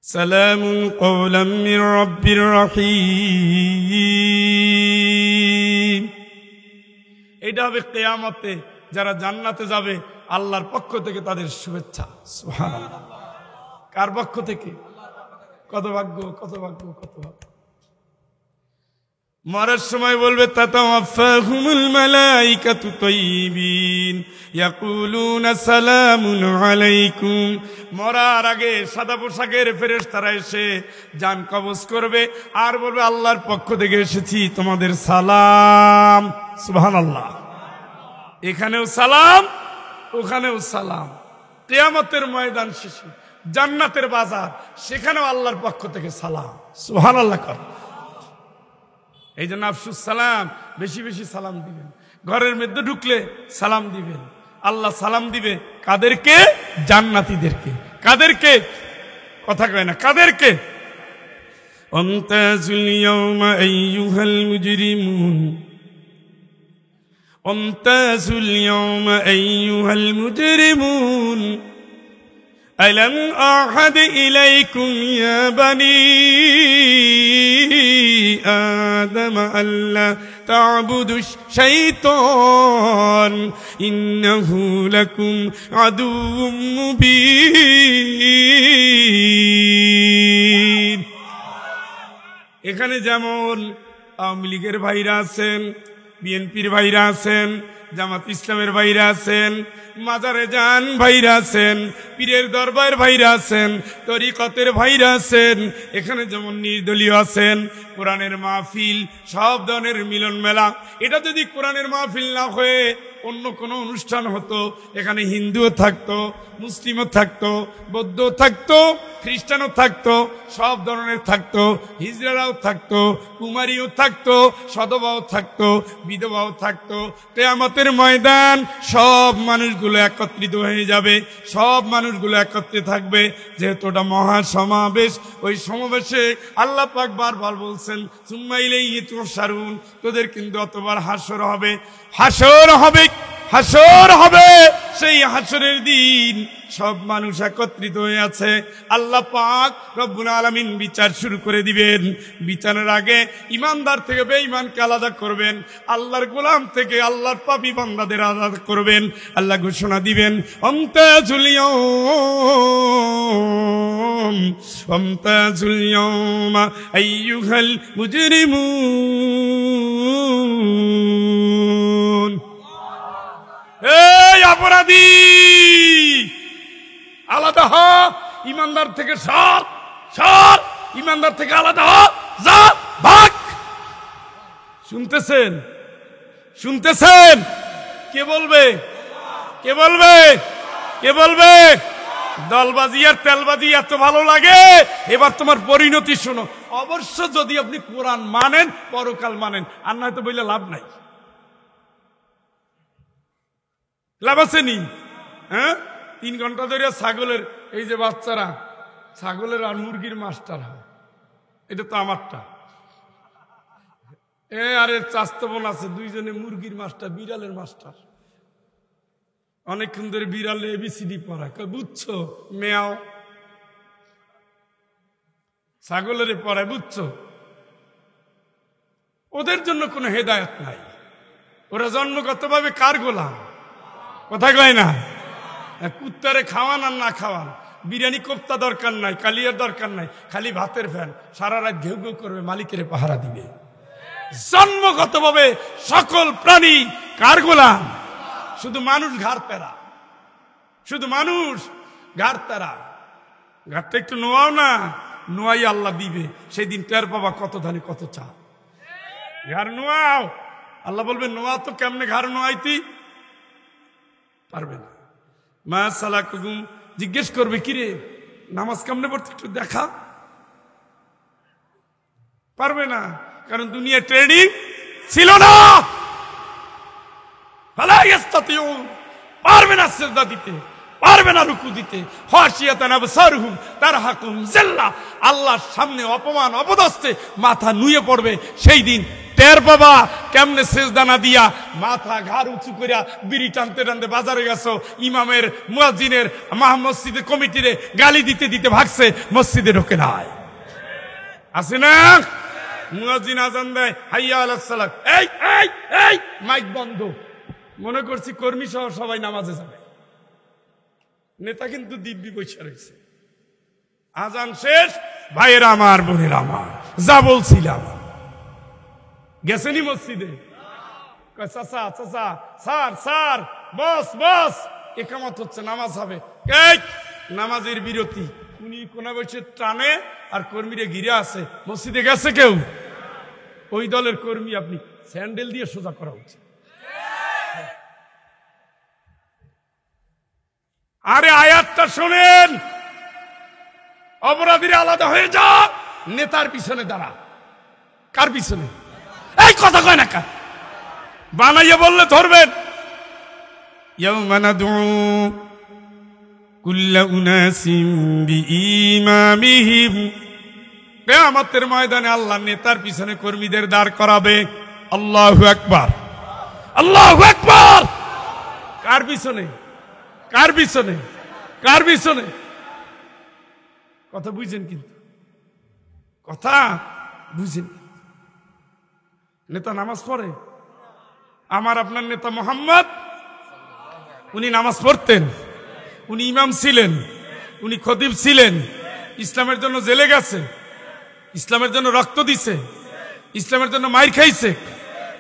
সালামুন কওলাম মির রাব্বির রহিম। এটা হবে কিয়ামতে, যারা জান্নাতে যাবে আল্লাহর পক্ষ থেকে তাদের শুভেচ্ছা। সুবহানাল্লাহ। কার পক্ষ থেকে? কত ভাগ্য, কত ভাগ্য, কত ভাগ্য। মরার সময় বলবে তাতাওয়াফাহুমুল মালাইকাতু তাইয়িবিন ইয়াকুলুনা সালামুন আলাইকুম। মরার আগে সাদা পোশাকের ফেরেশতারা এসে জান কবজ করবে আর বলবে আল্লাহর পক্ষ থেকে এসেছি, তোমাদের সালাম। সুবহানাল্লাহ। এখানেও সালাম, ওখানেও সালাম। কিয়ামতের ময়দান শেষে জান্নাতের বাজার, সেখানেও আল্লাহর পক্ষ থেকে সালাম। সুবহানাল্লাহ কর। এই জন্য আফসুস সালাম, বেশি বেশি সালাম দিবেন। ঘরের মধ্যে ঢুকলে সালাম দিবেন। আল্লাহ সালাম দিবে কাদেরকে? জান্নাতীদেরকে। কাদেরকে? কথা কয় না, কাদেরকে? আমতাজুল ইয়াওমা আইয়ুহাল মুজরিমুন, আমতাজুল ইয়াওমা আইয়ুহাল মুজরিমুন ألم أعهد إليكم يا بني آدم ألا تعبدوا الشيطان إنه لكم عدو مبين। এখানে যেমন আওয়ামী লীগের ভাইরা আছেন, বিএনপির ভাইরা আছেন, জামাত ইসলামের ভাইরা আছেন, মাজারে যান ভাইরা আছেন, পীরের দরবার ভাইরা আছেন, তরিকতের ভাইরা আছেন, এখানে যেমন নির্দলীয় আছেন, কোরআনের মাহফিল, সব ধরনের মিলন মেলা। এটা যদি কোরআনের মাহফিল না হয়ে অন্য কোনো অনুষ্ঠান হতো, এখানে হিন্দুও থাকতো, মুসলিমও থাকতো, বৌদ্ধও থাকতো, খ্রিস্টানও থাকতো, সব ধরনের থাকতো, হিজড়ারাও থাকতো, কুমারীও থাকতো, সধবাও থাকতো, বিধবাও থাকতো। কিয়ামতের ময়দান সব মানুষগুলো একত্রিত হয়ে যাবে, সব মানুষগুলো একত্রে থাকবে। যেহেতু ওটা মহাসমাবেশ, ওই সমাবেশে আল্লাহ পাক বারবার বলছেন সুম্মা ইলাইহি তুহশারুন, তোদের কিন্তু অতবার হাসর হবে, হাসর হবে, হাসর হবে। সেই হাসরের দিন সব মানুষ একত্রিত হয়ে আছে। আল্লাহ পাক রব্বুল আলামিন বিচার শুরু করে দিবেন। বিচারের আগে ইমানদার থেকে বেঈমানকে আলাদা করবেন, আল্লাহর গোলাম থেকে আল্লাহর পাপী বান্দাদের আলাদা করবেন। আল্লাহ ঘোষণা দিবেন আমতাজুল ইয়াওম, আমতাজুল ইয়াওমা আইয়ুহাল মুজরিমুন। এই অপরাধী আলাদা হ, ইমানদার থেকে সর, সর, ইমানদার থেকে আলাদা হ, যা, ভাগ। শুনতেছেন? শুনতেছেন? কে বলবে? কে বলবে? কে বলবে? দলবাজি আর তেলবাজি এত ভালো লাগে, এবার তোমার পরিণতি শোনো। অবশ্য যদি আপনি কোরআন মানেন, পরকাল মানেন, আর নয়তো বললে লাভ নাই। লাভ আসেনি? হ্যাঁ, 3 ঘন্টা ধরে ছাগলের, এই যে বাচ্চারা ছাগলের আর মুরগির মাস্টার হয়, এটা তো আমারটা। আরে চাস্তো বোন আছে, দুইজনে মুরগির মাস্টার, বিড়ালের মাস্টার। অনেকক্ষণ ধরে বিড়ালে এবিসিডি পড়ায়, বুঝছো? মেয়াও। ছাগলের পড়ায়, বুঝছো? ওদের জন্য কোনো হেদায়েত নাই, ওরা জন্মগতভাবে কার গোলাম? কথা কয় না? কুত্তারে খাওয়ান আর না খাওয়ান, বিরিয়ানি কোপ্তা দরকার নাই, কালিয়ার দরকার নাই, খালি ভাতের ফ্যান, সারা রাত ঘেউ ঘেউ করবে, মালিকের পাহারা দিবে। জন্মগতভাবে সকল প্রাণী কার গোলাম? শুধু মানুষ ঘাড় তেরা, শুধু মানুষ ঘাড় তেরা। ঘাড়টা একটু নোয়াও না, নোয়াই আল্লাহ দিবে, সেই দিন টের পাবা কত ধানে কত চা। ঘাড় নোয়াও, আল্লাহ বলবে নোয়া তো কেমনে ঘাড় নোয়াইতি? পারবে না। মা সালাকুম, জিজ্ঞেস করবে কিরে নামাজ কেমনে পড়তে, একটু দেখা। পারবে না, কারণ দুনিয়া ট্রেনিং ছিল না। পারবে না সিজদা দিতে, পারবে না রুকু দিতে। খাশিয়াতান আবসারুহুম তারহাকুম যিল্লাহ, আল্লাহর সামনে অপমান অপদস্থে মাথা নুয়ে পড়বে। সেই দিন টের বাবা কেমনে সিজদা না দিয়া মাথা ঘাড় উঁচু করিয়া বিড়ি টানতে টানতে বাজারে গেছো, ইমামের মুয়াজ্জিনের মসজিদের কমিটিরে গালি দিতে দিতে ভাগছে, মসজিদে ঢোকে নাই। আছে না? মুয়াজ্জিন আজান দেয় হাইয়া আলাস সালাত, এই এই এই মাইক বন্ধ, মনে করছি কর্মী সহ সবাই নামাজে যাবে। নেতা কিন্তু দিব্যি বসে রয়েছে। আজান শেষ, ভাইয়েরা আমার, বোনেরা আমার, যা বলছিলাম গেছেনি মসজিদে? চাচা চাচা, স্যার স্যার, বস বস, একামত হচ্ছে, নামাজ হবে। নামাজের বিরতি, উনি কোনা বসে টানে আর কর্মীরা ঘিরে আছে। মসজিদে গেছে কেউ? ওই দলের কর্মী আপনি স্যান্ডেল দিয়ে সোজা করা উচিত। আরে আয়াতটা শোনেন, অপরাধীরা আলাদা হয়ে যা, নেতার পিছনে দাঁড়া। কার পিছনে? এই কথা কয় না কার? বানাইয়া বললে ধরবেন। ইয়াউমা নাদউ কুল্লা উনাসিম বিইমামিহিম, কিয়ামতের ময়দানে আল্লাহ নেতার পিছনে কর্মীদের দাঁড় করাবে। আল্লাহু আকবার, আল্লাহু আকবার। কার পিছনে? কার পিছনে? কার পিছনে? কথা বুঝেন? কিন্তু কথা বুঝেন? নেতা নামাজ পড়ে? আমার আপনার নেতা মোহাম্মদ, উনি নামাজ পড়তেন, উনি ইমাম ছিলেন, উনি খতিব ছিলেন, ইসলামের জন্য জেলে গেছে, ইসলামের জন্য রক্ত দিছে, ইসলামের জন্য মাইর খাইছে,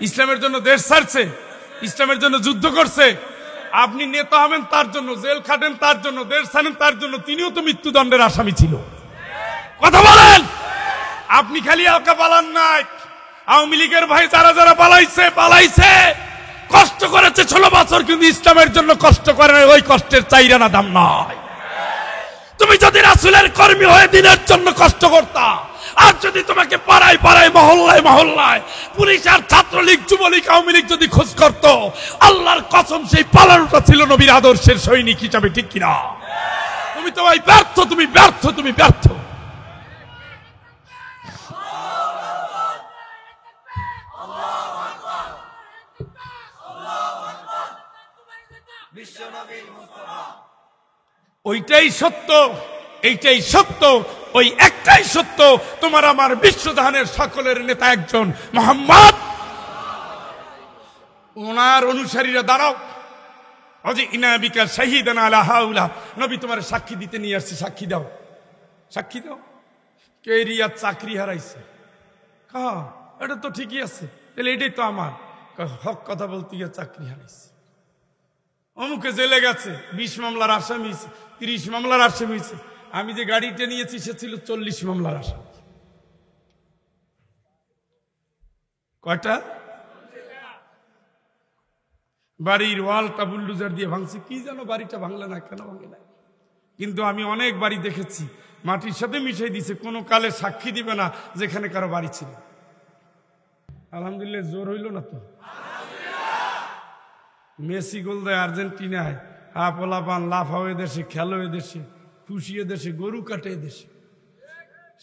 ইসলামের জন্য দেশ ছাড়ছে, ইসলামের জন্য যুদ্ধ করছে। আপনি নেতা হবেন তার জন্য, জেল খাটেন তার জন্য, দেশ ছাড়েন তার জন্য। তিনিও তো মৃত্যুদণ্ডের আসামি ছিল। কথা বলেন। আপনি খালি আলকা পালান নাই, আওয়ামী লীগের ভাই যারা যারা পালাইছে পালাইছে, কষ্ট করেছে 16 বছর, কিন্তু ইসলামের জন্য কষ্ট করে নাই। ওই কষ্টের চাইরানা দাম নয়। তুমি যদি রাসূলের কর্মী হয়ে দিনের জন্য কষ্ট করতা, আর যদি তোমাকে পাড়ায় পাড়ায় মহল্লায় মহল্লায় পুলিশ আর ছাত্রলীগ যুবলীগ আওয়ামী লীগ যদি খোঁজ করত, আল্লাহর কসম সেই পালানোটা ছিল নবীর আদর্শের সৈনিক হিসাবে, ঠিক কিনা? তুমি তো ভাই ব্যর্থ, তুমি ব্যর্থ, তুমি ব্যর্থ। ওইটাই সত্য, এইটাই সত্য, ওই একটাই সত্য। তোমার আমার বিশ্বজাহানের সকলের নেতা একজন মুহাম্মদ। ওনার অনুসারীরা দাঁড়াও, অজি ইনাবিকা শাহিদান আলা হাউলা, নবী তোমার সাক্ষী দিতে নিয়ে আসছে, সাক্ষী দাও, সাক্ষী দাও। কে রিয়াদ চাকরি হারাইছে? এটা তো ঠিকই আছে, তাহলে এটাই তো আমার হক। কথা বলতে গিয়ে চাকরি হারাইছে। অমুকে জেলে গেছে, 20 মামলার আসামি, 30 মামলার আসামি। আমি যে গাড়িটা নিয়েছি সে ছিল 40 মামলার আসামি। কয়টা? বাড়ির ওয়ালটা বুলডোজার দিয়ে ভাঙছে, কি যেন বাড়িটা ভাঙলে না, কেন ভাঙলে না? কিন্তু আমি অনেক বাড়ি দেখেছি মাটির সাথে মিশাই দিছে, কোনো কালে সাক্ষী দিবে না যেখানে কারো বাড়ি ছিল। আলহামদুলিল্লাহ, জোর হইল না তো? মেসি গোল দেয় আর্জেন্টিনায়, পোলাপান লাফাও দেশে, খেলো দেশে, খুশিয়ে দেশে, গরু কাটে দেশে।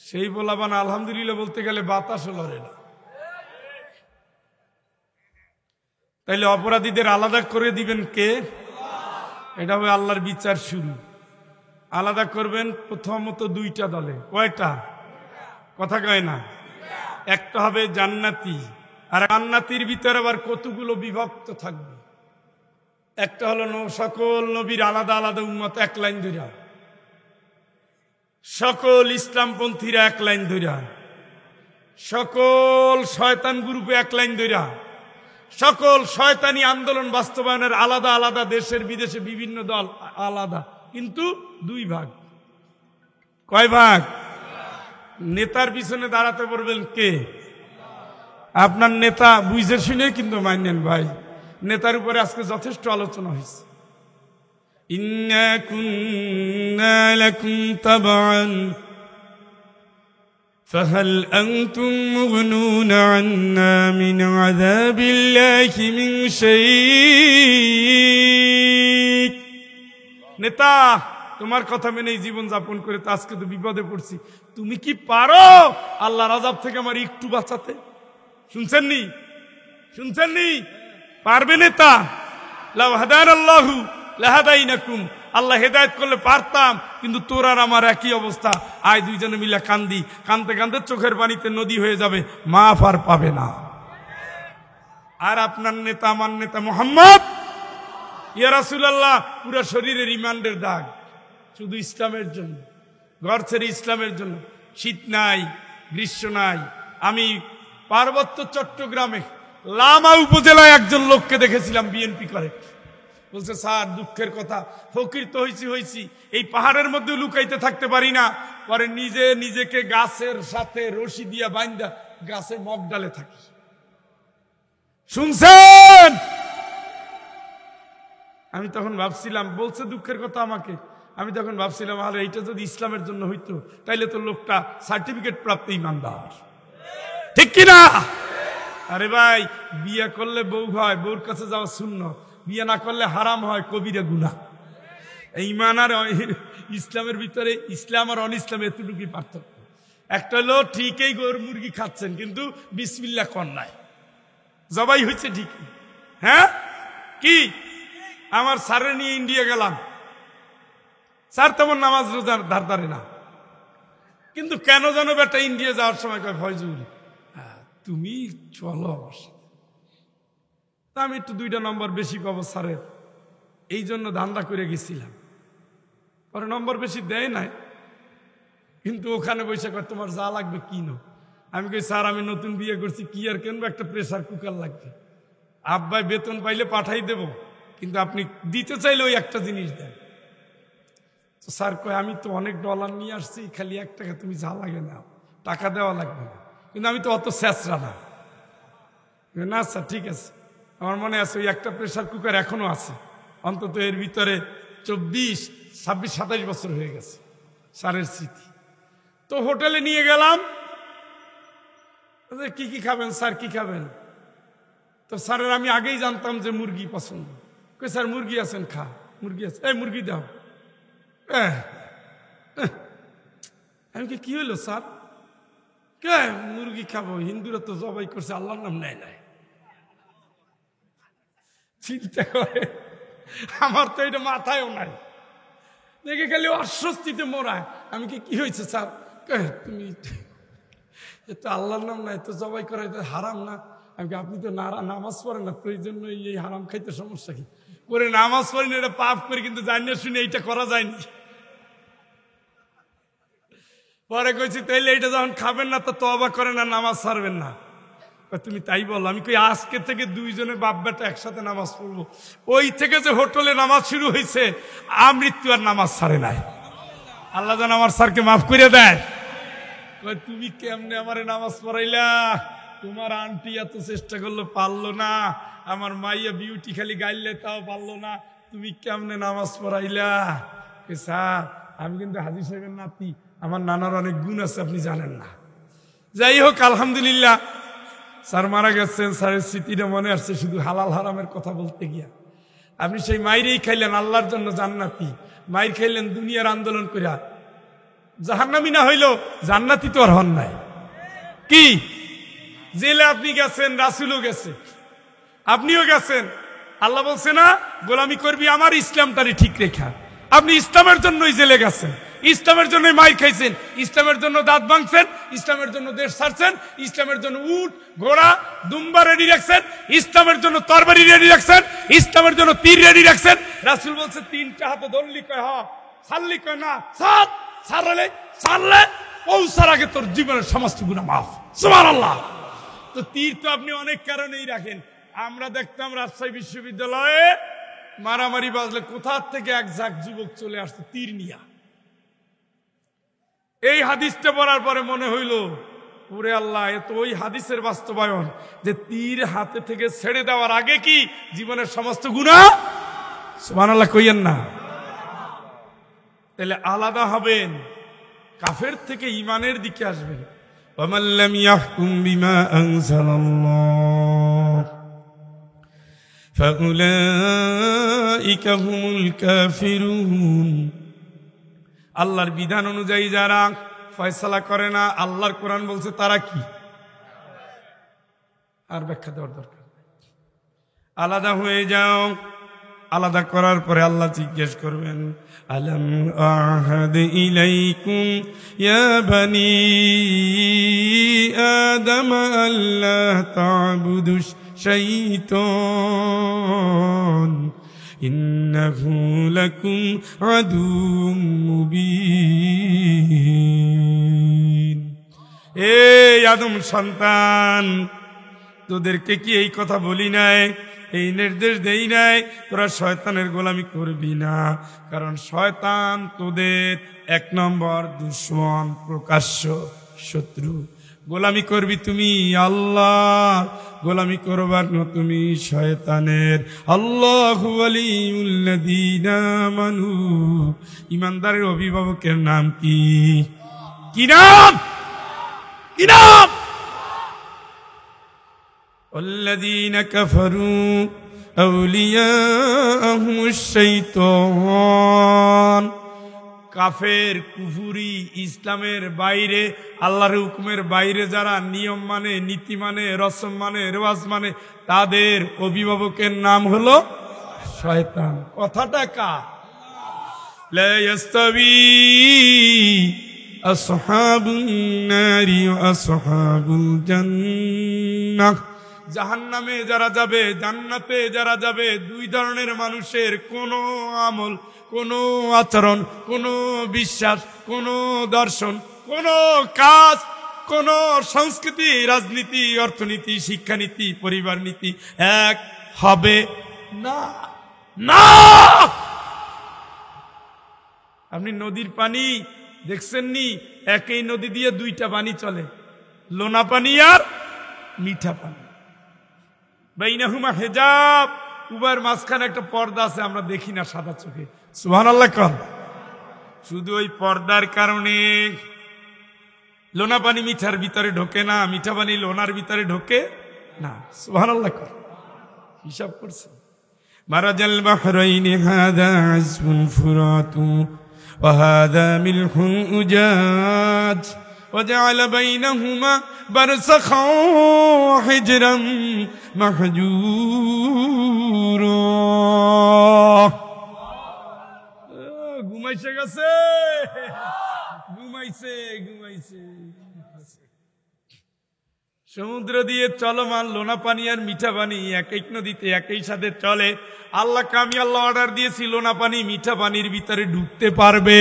সেই পোলাপান আলহামদুলিল্লাহ বলতে গেলে বাতাসও লড়ে না। তাইলে অপরাধীদের আলাদা করে দিবেন কে? এটা হবে আল্লাহর বিচার শুরু। আলাদা করবেন প্রথমত 2টা দলে। কয়টা? কথা কয় না। একটা হবে জান্নাতি, আর জান্নাতির ভিতরে আবার কতগুলো বিভক্ত থাকবে। একটা হলো সকল নবীর আলাদা আলাদা উম্মত, 1 লাইন ধইরা, সকল ইসলামপন্থীরা 1 লাইন ধইরা, সকল শয়তান গ্রুপে 1 লাইন ধইরা, সকল শয়তানি আন্দোলন বাস্তবায়নের আলাদা আলাদা দেশের বিদেশে বিভিন্ন দল আলাদা, কিন্তু 2 ভাগ। কয় ভাগ? নেতার পিছনে দাঁড়াতে পারবেন কে? আপনার নেতা বুঝে শুনে কিন্তু মানেন ভাই। নেতার উপরে আজকে যথেষ্ট আলোচনা হয়েছে। ইন্না কুন্না লাকুম তাবআন ফাহাল আনতুম মুগনুনা আন্না মিন আযাবিল্লাহি মিন শাই। নেতা, তোমার কথা মেনেই জীবন যাপন করে তো আজকে তো বিপদে পড়ছি, তুমি কি পারো আল্লাহর আযাব থেকে আমার একটু বাঁচাতে? শুনছেননি? শুনছেননি? পারবে নেতা? লাউ হাদানাল্লাহু লাহাদাইনাকুম, আল্লাহ হেদায়েত করলে পারতাম, কিন্তু তোর আর আমার একই অবস্থা। আয় দুইজনে মিলে কান্দি, কানতে কানতে চোখের পানিতে নদী হয়ে যাবে, মাফ আর পাবে না। আর আপনার নেতা, আমার নেতা মুহাম্মদ, ইয়া রাসূলুল্লাহ, পুরো শরীরে রিমান্ডের দাগ, শুধু ইসলামের জন্য, ঘর ছেড়ে ইসলামের জন্য। শীত নাই, গ্রীষ্ম নাই, আমি পার্বত্য চট্টগ্রামে লামা উপজেলায় একজন লোককে দেখেছিলাম বিএনপি করে। বলছে স্যার দুঃখের কথা, ফকির তো হয়েছি, এই পাহাড়ের মধ্যে লুকাইতে থাকতে পারি না, পরে নিজেকে গাছের সাথে রশি দিয়া বাইন্দা গাছের মগ ডালে থাকি। শুনছেন? আমি তখন ভাবছিলাম, বলছে দুঃখের কথা আমাকে, আমি তখন ভাবছিলাম আরে এইটা যদি ইসলামের জন্য হইতো তাইলে তো লোকটা সার্টিফিকেট প্রাপ্ত ইমানদার, ঠিক কিনা? আরে ভাই, বিয়ে করলে বউ হয়, বউর কাছে যাওয়া সুন্নাত, বিয়ে না করলে হারাম হয়, কবিরা গুনাহ। ঈমান আর ইসলামের ভিতরে ইসলাম আর অন ইসলাম এতটুকুই পার্থক্য। একটা হলো ঠিকই গরু মুরগি খাচ্ছেন কিন্তু বিসমিল্লাহ কর নাই, জবাই হয়েছে ঠিকই। হ্যাঁ কি, আমার স্যারের নিয়ে ইন্ডিয়া গেলাম, স্যার তেমন নামাজ রোজার ধার ধারে না, কিন্তু কেন জানো বেটা ইন্ডিয়া যাওয়ার সময় কয় ফয়জুল তুমি চলো আমার সাথে। তা আমি একটু 2টা নম্বর বেশি পাবো স্যারের, এই জন্য ধান্দা করে গেছিলাম। পরে নম্বর বেশি দেয় নাই, কিন্তু ওখানে বসে কয় তোমার যা লাগবে কিনো। আমি কই স্যার আমি নতুন বিয়ে করছি, কি আর কিনবো, একটা প্রেসার কুকার লাগবে। আব্বাই বেতন পাইলে পাঠাই দেব, কিন্তু আপনি দিতে চাইলে ওই একটা জিনিস দেন। তো স্যার কয় আমি তো অনেক ডলার নিয়ে আসছি, খালি 1 টাকা তুমি যা লাগে নাও, টাকা দেওয়া লাগবে না। কিন্তু আমি তো অত স্যাঁচরা না। না স্যার ঠিক আছে, আমার মনে আছে ওই একটা প্রেসার কুকার এখনো আছে, অন্তত এর ভিতরে 24, 26, 27 বছর হয়ে গেছে স্যারের স্মৃতি। তো হোটেলে নিয়ে গেলাম, কি কি খাবেন স্যার, কি খাবেন? তো স্যারের আমি আগেই জানতাম যে মুরগি পছন্দ। কই স্যার মুরগি আছেন, খা, মুরগি আছে, এই মুরগি দাও। আমি কি হইলো স্যার? কে মুরগি খাবো, হিন্দুরা তো জবাই করছে, আল্লাহর নাম নেয় নাই। চিন্তা করে, আমার তো এটা মাথায়ও নাই, দেখে খালি অস্বস্তিতে মরায়। আমি কি হয়েছে স্যার? তুমি তো আল্লাহর নাম নাই, তো জবাই করা এটা হারাম না? আমি আপনি তো নামাজ পড়েন না, তো এই জন্য এই হারাম খাইতে সমস্যা কি? করে নামাজ পড়েন, এটা পাপ করে, কিন্তু জানি না শুনে এইটা করা যায়নি। পরে কইছি তাইলে এইটা যখন খাবেন না তো তওবা করেন না, নামাজ ছাড়বেন না। তুমি তাই বলো? আমি কই আজকে থেকে 2 জনে বাপ বেটা একসাথে নামাজ পড়বো। ওই থেকে যে হোটেলে নামাজ শুরু হয়েছে, আমৃত্যু আর নামাজ ছাড়ে নাই। আল্লাহ যেন আমার স্যারকে মাফ করে দেয়। তুমি কেমনে আমারে নামাজ পড়াইলা? তোমার আন্টি এত চেষ্টা করলো, পারলো না। আমার মাইয়া বিউটি খালি গাইলে তাও পারলো না, তুমি কেমনে নামাজ পড়াইলা? স্যার আমি কিন্তু হাজী সাহেবের নাতি, আমার নানার অনেক গুণ আছে, আপনি জানেন না। যাই হোক আলহামদুলিল্লাহ, স্যার মারা গেছেন, স্যারের স্মৃতিটা মনে আসছে শুধু হালাল হারামের কথা বলতে গিয়া। আপনি সেই মাইরেই খাইলেন আল্লাহর জন্য জান্নাতি, মাইর খাইলেন দুনিয়ার আন্দোলন করিয়া, জাহান্নামী না হইল জান্নাতি তো আর হন নাই। কি জেলে আপনি গেছেন, রাসূলও গেছে, আপনিও গেছেন। আল্লাহ বলছে না গোলামি করবি আমার, ইসলামটারে ঠিক রেখা। আপনি ইসলামের জন্যই জেলে গেছেন, ইসলামের জন্য মাইর খাইছেন, ইসলামের জন্য দাঁত ভাঙছেন, ইসলামের জন্য দেশ ছাড়ছেন, ইসলামের জন্য উট ঘোড়া দুম্বা রেডি রাখছেন, ইসলামের জন্য তরবারি রেডি রাখছেন, ইসলামের জন্য তীর রেডি রাখছেন। রাসূল বলছে 3টা হাতে ধরলি কয় হ, ছাড়লি কয় না, ছাড়লে পৌঁছার আগে তোর জীবনের সমস্ত গুনাহ মাফ। সুবহানাল্লাহ। তো তীর তো আপনি অনেক কারণেই রাখেন। আমরা দেখতাম রাজশাহী বিশ্ববিদ্যালয়ে মারামারি বাজলে কোথা থেকে এক ঝাঁক যুবক চলে আসতো তীর নিয়া। এই হাদিসটা পড়ার পরে মনে হইল ওরে আল্লাহ, এ তো ওই হাদিসের বাস্তবায়ন যে তীর হাতে থেকে ছেড়ে দেওয়ার আগে কি জীবনের সমস্ত গুনাহ। সুবহানাল্লাহ কইয়েন না। তাহলে আলাদা হবেন, কাফের থেকে ঈমানের দিকে আসবেন। ওয়ামান লাম ইয়াহকুম বিমা আনজালাল্লাহ ফাউলাইকা হুমুল কাফিরুন। আল্লাহর বিধান অনুযায়ী যারা ফয়সালা করে না, আল্লাহর কোরআন বলছে তারা কি, আর ব্যাখ্যা দেওয়ার দরকার। আলাদা হয়ে যাও। আলাদা করার পরে আল্লাহ জিজ্ঞেস করবেন আলাম আহাদ ইলাইকুম ইয়া বানি আদম আল্লা তা'বুদুশ শাইতান ইন্নাহু লাকুম আদুউম মুবিন। এই আদম সন্তান, তোদেরকে কি এই কথা বলি নাই, এই নির্দেশ দেই নাই তোরা শয়তানের গোলামি করবি না? কারণ শয়তান তোদের 1 নম্বর দুশমন, প্রকাশ্য শত্রু। গোলামি করবি তুমি আল্লাহ, গোলামি করবার না তুমি শয়তানের। আল্লাহু ওয়ালিউল্লাযীনা আমানু, ইমানদারের অভিভাবকের নাম কি? কি নাম? কি নাম? ওয়াল্লাযীনা কাফারু আউলিয়াহুমুশ শাইতান। কাফের, কুফুরি, ইসলামের বাইরে, আল্লাহর হুকুমের বাইরে যারা নিয়ম মানে, নীতি মানে, রসম মানে, রেওয়াজ মানে, তাদের অভিভাবকের নাম হলো শয়তান। কথাটা কার? লা ইয়াস্তাবি আসহাবুন নারি ওয়া আসহাবুল জান্নাহ। জাহান্নামে যারা যাবে, জান্নাতে যারা যাবে, 2 ধরনের মানুষের কোনো আমল, কোনো আচরণ, কোনো বিশ্বাস, কোনো দর্শন, কোনো কাজ, কোনো সংস্কৃতি, রাজনীতি, অর্থনীতি, শিক্ষানীতি, পরিবার নীতি এক হবে না। না, আপনি নদীর পানি দেখছেননি? একই নদী দিয়ে 2টা পানি চলে, লোনা পানি আর মিঠা পানি। বাইনাহুমা হিজাব, উভয়ের মাঝখানে একটা পর্দা আছে, আমরা দেখি না সাদা চোখে। সুবহানাল্লাহ কর। শুধু ওই পর্দার কারণে লোনা পানি মিঠার ভিতরে ঢোকে না, মিঠা পানি লোনার ভিতরে ঢোকে না। সুবহানাল্লাহ কর। হিসাব করছে। মারাজাল বাহরাইনি হাযা আযবুন ফুরাতু ওয়া হাযা মিলহুন উজাজ وجعل بينهما برزخا وحجرا محجورا। ঘুমাইছে গেছে, ঘুমাইছে ঘুমাইছে। সমুদ্র দিয়ে চলমান লোনা পানি আর মিঠা পানি একই নদীতে একই সাথে চলে। আল্লাহকে আমি আল্লাহ অর্ডার দিয়েছি, লোনা পানি মিঠা পানির ভিতরে ঢুকতে পারবে।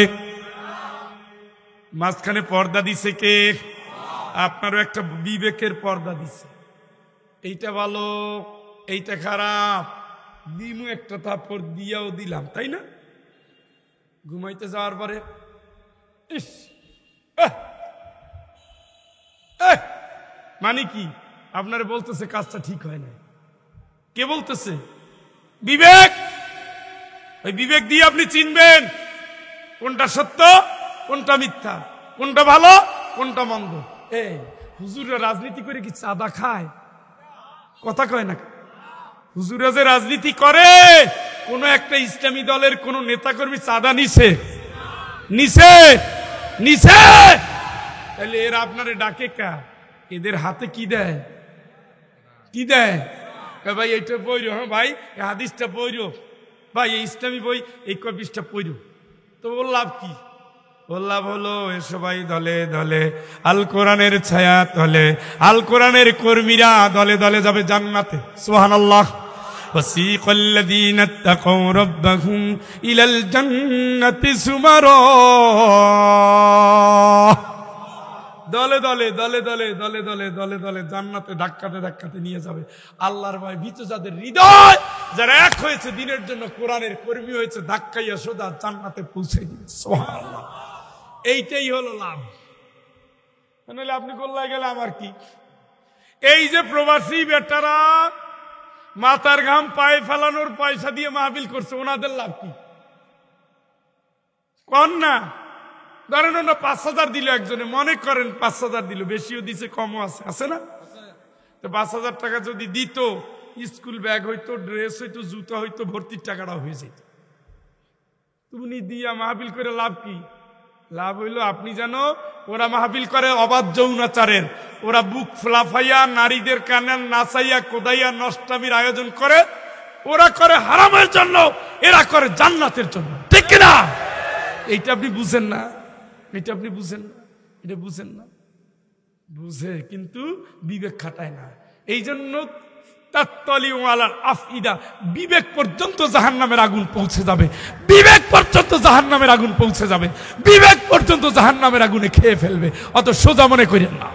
মাঝখানে পর্দা দিছে কে? আপনারও একটা বিবেকের পর্দা দিছে। এইটা ভালো, এইটা খারাপ, দিমু একটা থাপ্পড় দিয়াও দিলাম, তাই না? ঘুমাইতে যাওয়ার পরে ইস মানে কি? আপনার বলতেছে কাজটা ঠিক হয় না। কে বলতেছে? বিবেক। ওই বিবেক দিয়ে আপনি চিনবেন কোনটা সত্য, কোনটা মিথ্যা, কোনটা ভালো, কোনটা মন্দ। এই হুজুররা রাজনীতি করে কি চাঁদা খায়? কথা কয় না। হুজুররা যে রাজনীতি করে, কোন একটা ইসলামী দলের কোন নেতাকর্মী চাঁদা নিছে? নিছে? নিছে? তাহলে এরা আপনারে ডাকে কা? এদের হাতে কি দেয়? কি দেয়? ভাই এইটা পড়ো, হ্যাঁ ভাই এই হাদিসটা পড়ো, ভাই এই ইসলামী বই এই কবিসটা পড়ো। তো ওর লাভ কি? ওর লাভ হলো এ সবাই দলে দলে আল কোরআনের ছায়া তলে, আল কোরআনের কর্মীরা দলে দলে যাবে জান্নাতে। সুবহানাল্লাহ। ওয়াসিকাল্লাযীনা ইত্তাকাউ রাব্বাহুম ইলাল জান্নাতি সুমারা। দলে দলে দলে দলে দলে দলে দলে দলে জান্নাতে ধাক্কাতে ধাক্কাতে নিয়ে যাবে। আল্লাহর ভয় ভীত যাদের হৃদয়, যারা এক হয়েছে দিনের জন্য, কোরআনের কর্মী হয়েছে, ধাক্কাইয়া সোজা জান্নাতে পৌঁছে দিবে। সুবহানাল্লাহ। এইটাই হলো লাভ। নাহলে আপনি গোল্লায় গেলে আমার কি? এই যে প্রবাসী বেটারা মাথার ঘাম পায়ে ফেলানোর পয়সা দিয়ে মাহফিল করছে, ওনাদের লাভ কি? কন না। ধরেন ওনা 5,000 দিল একজনে, মনে করেন 5,000 দিল, বেশিও দিছে কমও আছে, আছে না? তো 5,000 টাকা যদি দিত, স্কুল ব্যাগ হইতো, ড্রেস হইতো, জুতা হইতো, ভর্তির টাকাটা হয়ে যেত। তুমি দিয়া মাহফিল করে লাভ কি? লাভ হইল আপনি জানো ওরা মাহফিল করে অবাধ যৌনাচারের, ওরা বুক ফ্লাফাইয়া নারীদের কানে নাচাইয়া কোদাইয়া নষ্টামির আয়োজন করে, ওরা করে হারামের জন্য, এরা করে জান্নাতের জন্য, ঠিক কিনা? এইটা আপনি বুঝেন না, এটা আপনি বুঝেন না, এটা বুঝেন না। বুঝে কিন্তু বিবেক খাটায় না। এই জন্য বিবেক পর্যন্ত জাহান্নামের আগুন পৌঁছে যাবে, বিবেক পর্যন্ত জাহান্নামের আগুন পৌঁছে যাবে, বিবেক পর্যন্ত জাহান্নামের আগুনে খেয়ে ফেলবে। অত সোজা মনে করেন না।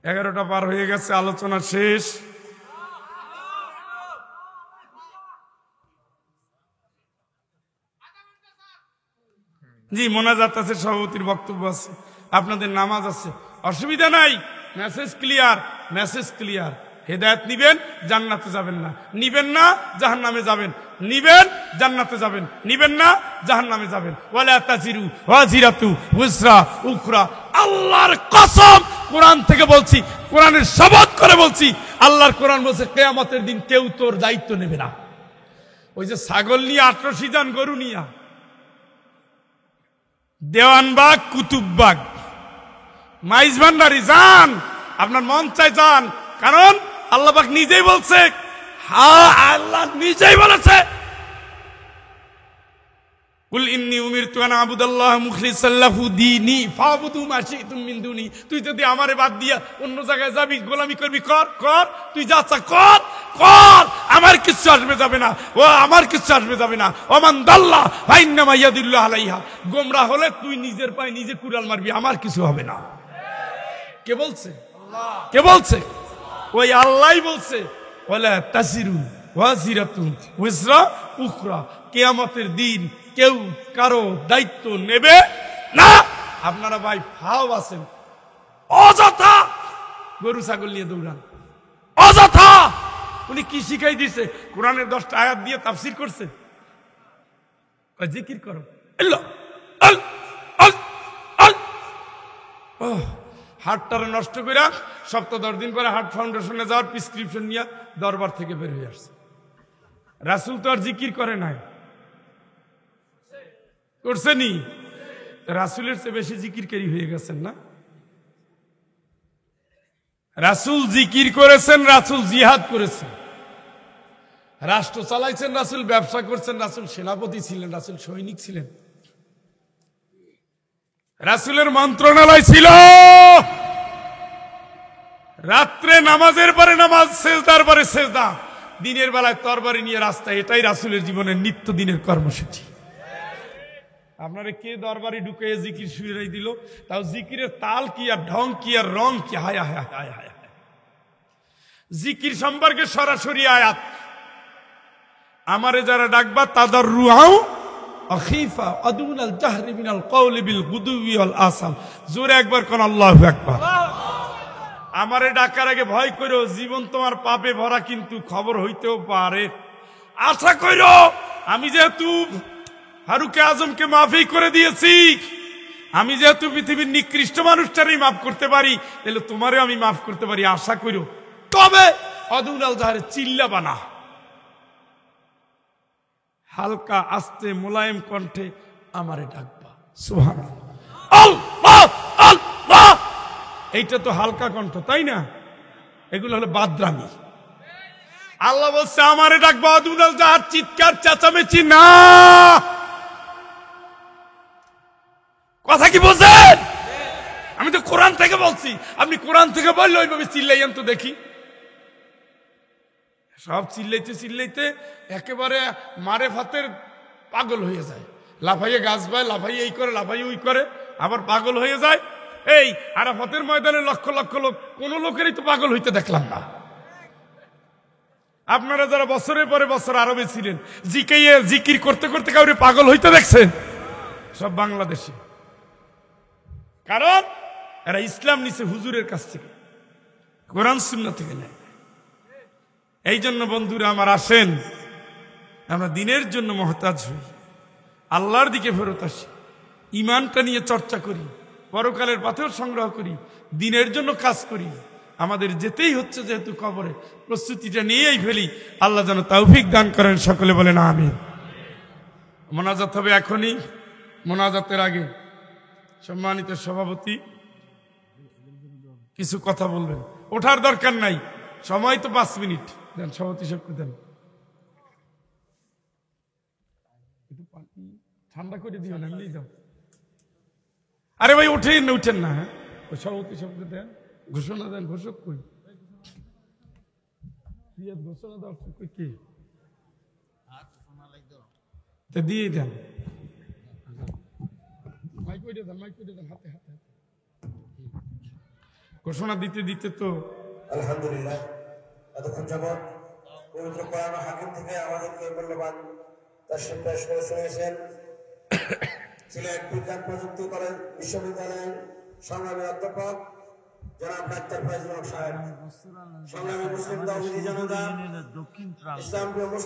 11টা পার হয়ে গেছে, আলোচনা শেষ। জি, মোনাজাত আছে, সভাপতির বক্তব্য আছে, আপনাদের নামাজ আছে, অসুবিধা নাই। Message clear, message clear. হেদায়েত নিবেন, জান্নাতে যাবেন না, নিবেন না জাহান্নামে যাবেন, নিবেন জান্নাতে যাবেন, নিবেন না জাহান্নামে যাবেন। ওয়ালা তাজিরু ওয়াজিরাতু উজরা উখরা। আল্লাহর কসম, কোরআন থেকে বলছি, কোরআনের শপথ করে বলছি, আল্লাহর কোরআন বলছে কিয়ামতের দিন কেউ তোর দায়িত্ব নেবে না। ওই যে ছাগল নিয়ে ৮৮ জন গরু নিয়া দেওয়ানবাগ, কুতুববাগ, মাইজ ভান্ডারি যান, আপনার মন চাই যান। কারণ আল্লাহ পাক নিজেই বলছে, হ্যাঁ আল্লাহ নিজেই বলেছে, কুল ইন্নী উমিরতু আন আবুদাল্লাহ মুখলিসাল লাহু দীনি ফাবুদু মা শি'তুম মিন দুনি। তুই যদি আমারে বাদ দিয়া অন্য জায়গায় যাবি, গোলামি করবি, কর কর, তুই যা চা কর কর, আমার কিচ্ছু আসবে যাবে না, ও আমার কিচ্ছু আসবে যাবে না। ওমান দাল্লাহ ফাইন্নামা ইয়াদুল্লু আলাইহা। গোমরা হলে তুই নিজের পায়ে নিজে কুড়াল মারবি, আমার কিছু হবে না। কে বলছে? আল্লাহ। কে বলছে? ওই আল্লাহই বলছে, ওয়ালা তাসিরু ওয়াজিরাতুন উজরা উখরা। কিয়ামতের দিন কেউ কারো দায়িত্ব নেবে না। আপনারা ভাই ফাও আছেন, অযথা গরু ছাগল নিয়ে দৌড়ান, অযথা। উনি কি শিখাই দিছে? কোরআনের 10টা আয়াত দিয়ে তাফসীর করছে। জিকির করো, হার্টটারে নষ্ট করে সপ্তাহ 10 দিন পরে হার্ট ফাউন্ডেশনে যাওয়ার প্রেসক্রিপশন নিয়ে দরবার থেকে বের হয়ে আসছে। রাসূল তো আর জিকির করে নাই, করছেনি? রাসূলের চেয়ে বেশি জিকিরকারী হয়ে গেছেন না? রাসূল জিকির করেছেন, রাসূল জিহাদ করেছেন, রাষ্ট্র চালাইছেন, রাসূল ব্যবসা করছেন, রাসূল সেনাপতি ছিলেন, রাসূল সৈনিক ছিলেন, রাসূলের মন্ত্রণালয় ছিল। রাত্রে নামাজের পরে নামাজ, সেজদার পরে সেজদা, দিনের বেলায় তরবারি নিয়ে রাস্তায়, এটাই রাসূলের জীবনের নিত্য দিনের কর্মসূচি। আপনারা কে দরবারে ঢুকে জিকির শুরু দিল? তাও জিকিরের তাল কি আর ঢং কি আর রং কি! হায় হায় হায় হায়! জিকির সম্পর্কে সরাসরি আয়াত, আমারে যারা ডাকবা তাদার রুহাও আখিফা আদুনাল জাহরি মিনাল কওলি বিল গুদুবি ওয়াল আসাল। জোরে একবার কোন আল্লাহু আকবার। আমারে ডাকার আগে ভয় করো, জীবন তোমার পাপে ভরা, কিন্তু খবর হইতেও পারে। আশা করো, আমি যেহেতু ফারুকে আজমকে মাফই করে দিয়েছি, আমি যেহেতু পৃথিবীর নিকৃষ্ট মানুষটারই মাফ করতে পারি, তাহলে তোমারে আমি মাফ করতে পারি। আশা করো, তবে অদুনাল জাহরে চিল্লাবা না, হালকা আস্তে মোলায়েম কণ্ঠে আমারে ডাকবা। সুবহানাল্লাহ, আল্লাহ আল্লাহ। এইটা তো হালকা কণ্ঠ, তাই না? এগুলো হলো বাদরামি। আল্লাহ বলছে আমারে ডাকবা, অদুনাল জাহার চিৎকার চেঁচামেচি না। কথা কি বলছেন? আমি তো কোরআন থেকে বলছি, আপনি কোরআন থেকে বললে ওইভাবে চিল্লাইয়েন তো দেখি। সব চিল্লাইতে চিল্লাইতে একেবারে মারে ফাতের পাগল হয়ে যায়, লাফাইয়ে গাছ পায়, লাফাইয়ে এই করে, লাফাইয়ে ওই করে, আবার পাগল হয়ে যায়। এই আরাফাতের ময়দানে লক্ষ লক্ষ লোক, কোন লোকেরই তো পাগল হইতে দেখলাম না। আপনারা যারা বছরের পরে বছর আরবে ছিলেন, জিকির করতে করতে কাউরে পাগল হইতে দেখছেন? সব বাংলাদেশি। কারণ এরা ইসলাম নিছে হুজুরের কাছ থেকে, কোরআন সুন্নাহ থেকে নেয়। এই জন্য বন্ধুরা আমার, আসেন আমরা দিনের জন্য মহতাজ হই, আল্লাহর দিকে ফেরত আসি, ইমানটা নিয়ে চর্চা করি, পরকালের পাথর সংগ্রহ করি, দিনের জন্য কাজ করি। আমাদের যেতেই হচ্ছে যেহেতু কবরে, প্রস্তুতিটা নিয়েই ফেলি। আল্লাহ যেন তৌফিক দান করেন। সকলে বলেন আমিন। মোনাজাত হবে এখনই। মোনাজাতের আগে সম্মানিত সভাপতি কিছু কথা বলবেন। ওঠার দরকার নাই, সময় তো 5 মিনিট দেন। সভাপতি সাহেবকে দেন, একটু পানি ঠান্ডা করে দিও না, এমনি যাও। আরে ভাই উঠেন না, উঠেন না। হ্যাঁ, ওই সভাপতি সাহেবকে দেন, ঘোষণা দেন। ঘোষক কই? ঘোষণা দাও কি দিয়ে দেন। মাইক ওইটা দেন, মাইক ওইটা দেন, হাতে হাতে। ঘোষণা দিতে দিতে তো আলহামদুলিল্লাহ এতক্ষণ যাবৎ পবিত্র কোরআন ও হাকিম থেকে আমাদেরকে মূল্যবান তাশরীফ পেশ করে শুনিয়েছেন সিলেট বিজ্ঞান প্রযুক্তি কলেজ বিশ্ববিদ্যালয়ের সংগ্রামী অধ্যাপক জনাব ডাক্তার ফয়জুল হক সাহেব। সংগ্রামী মুসলিম তৌহিদি জনতা, ইসলাম প্রিয় মুসলিম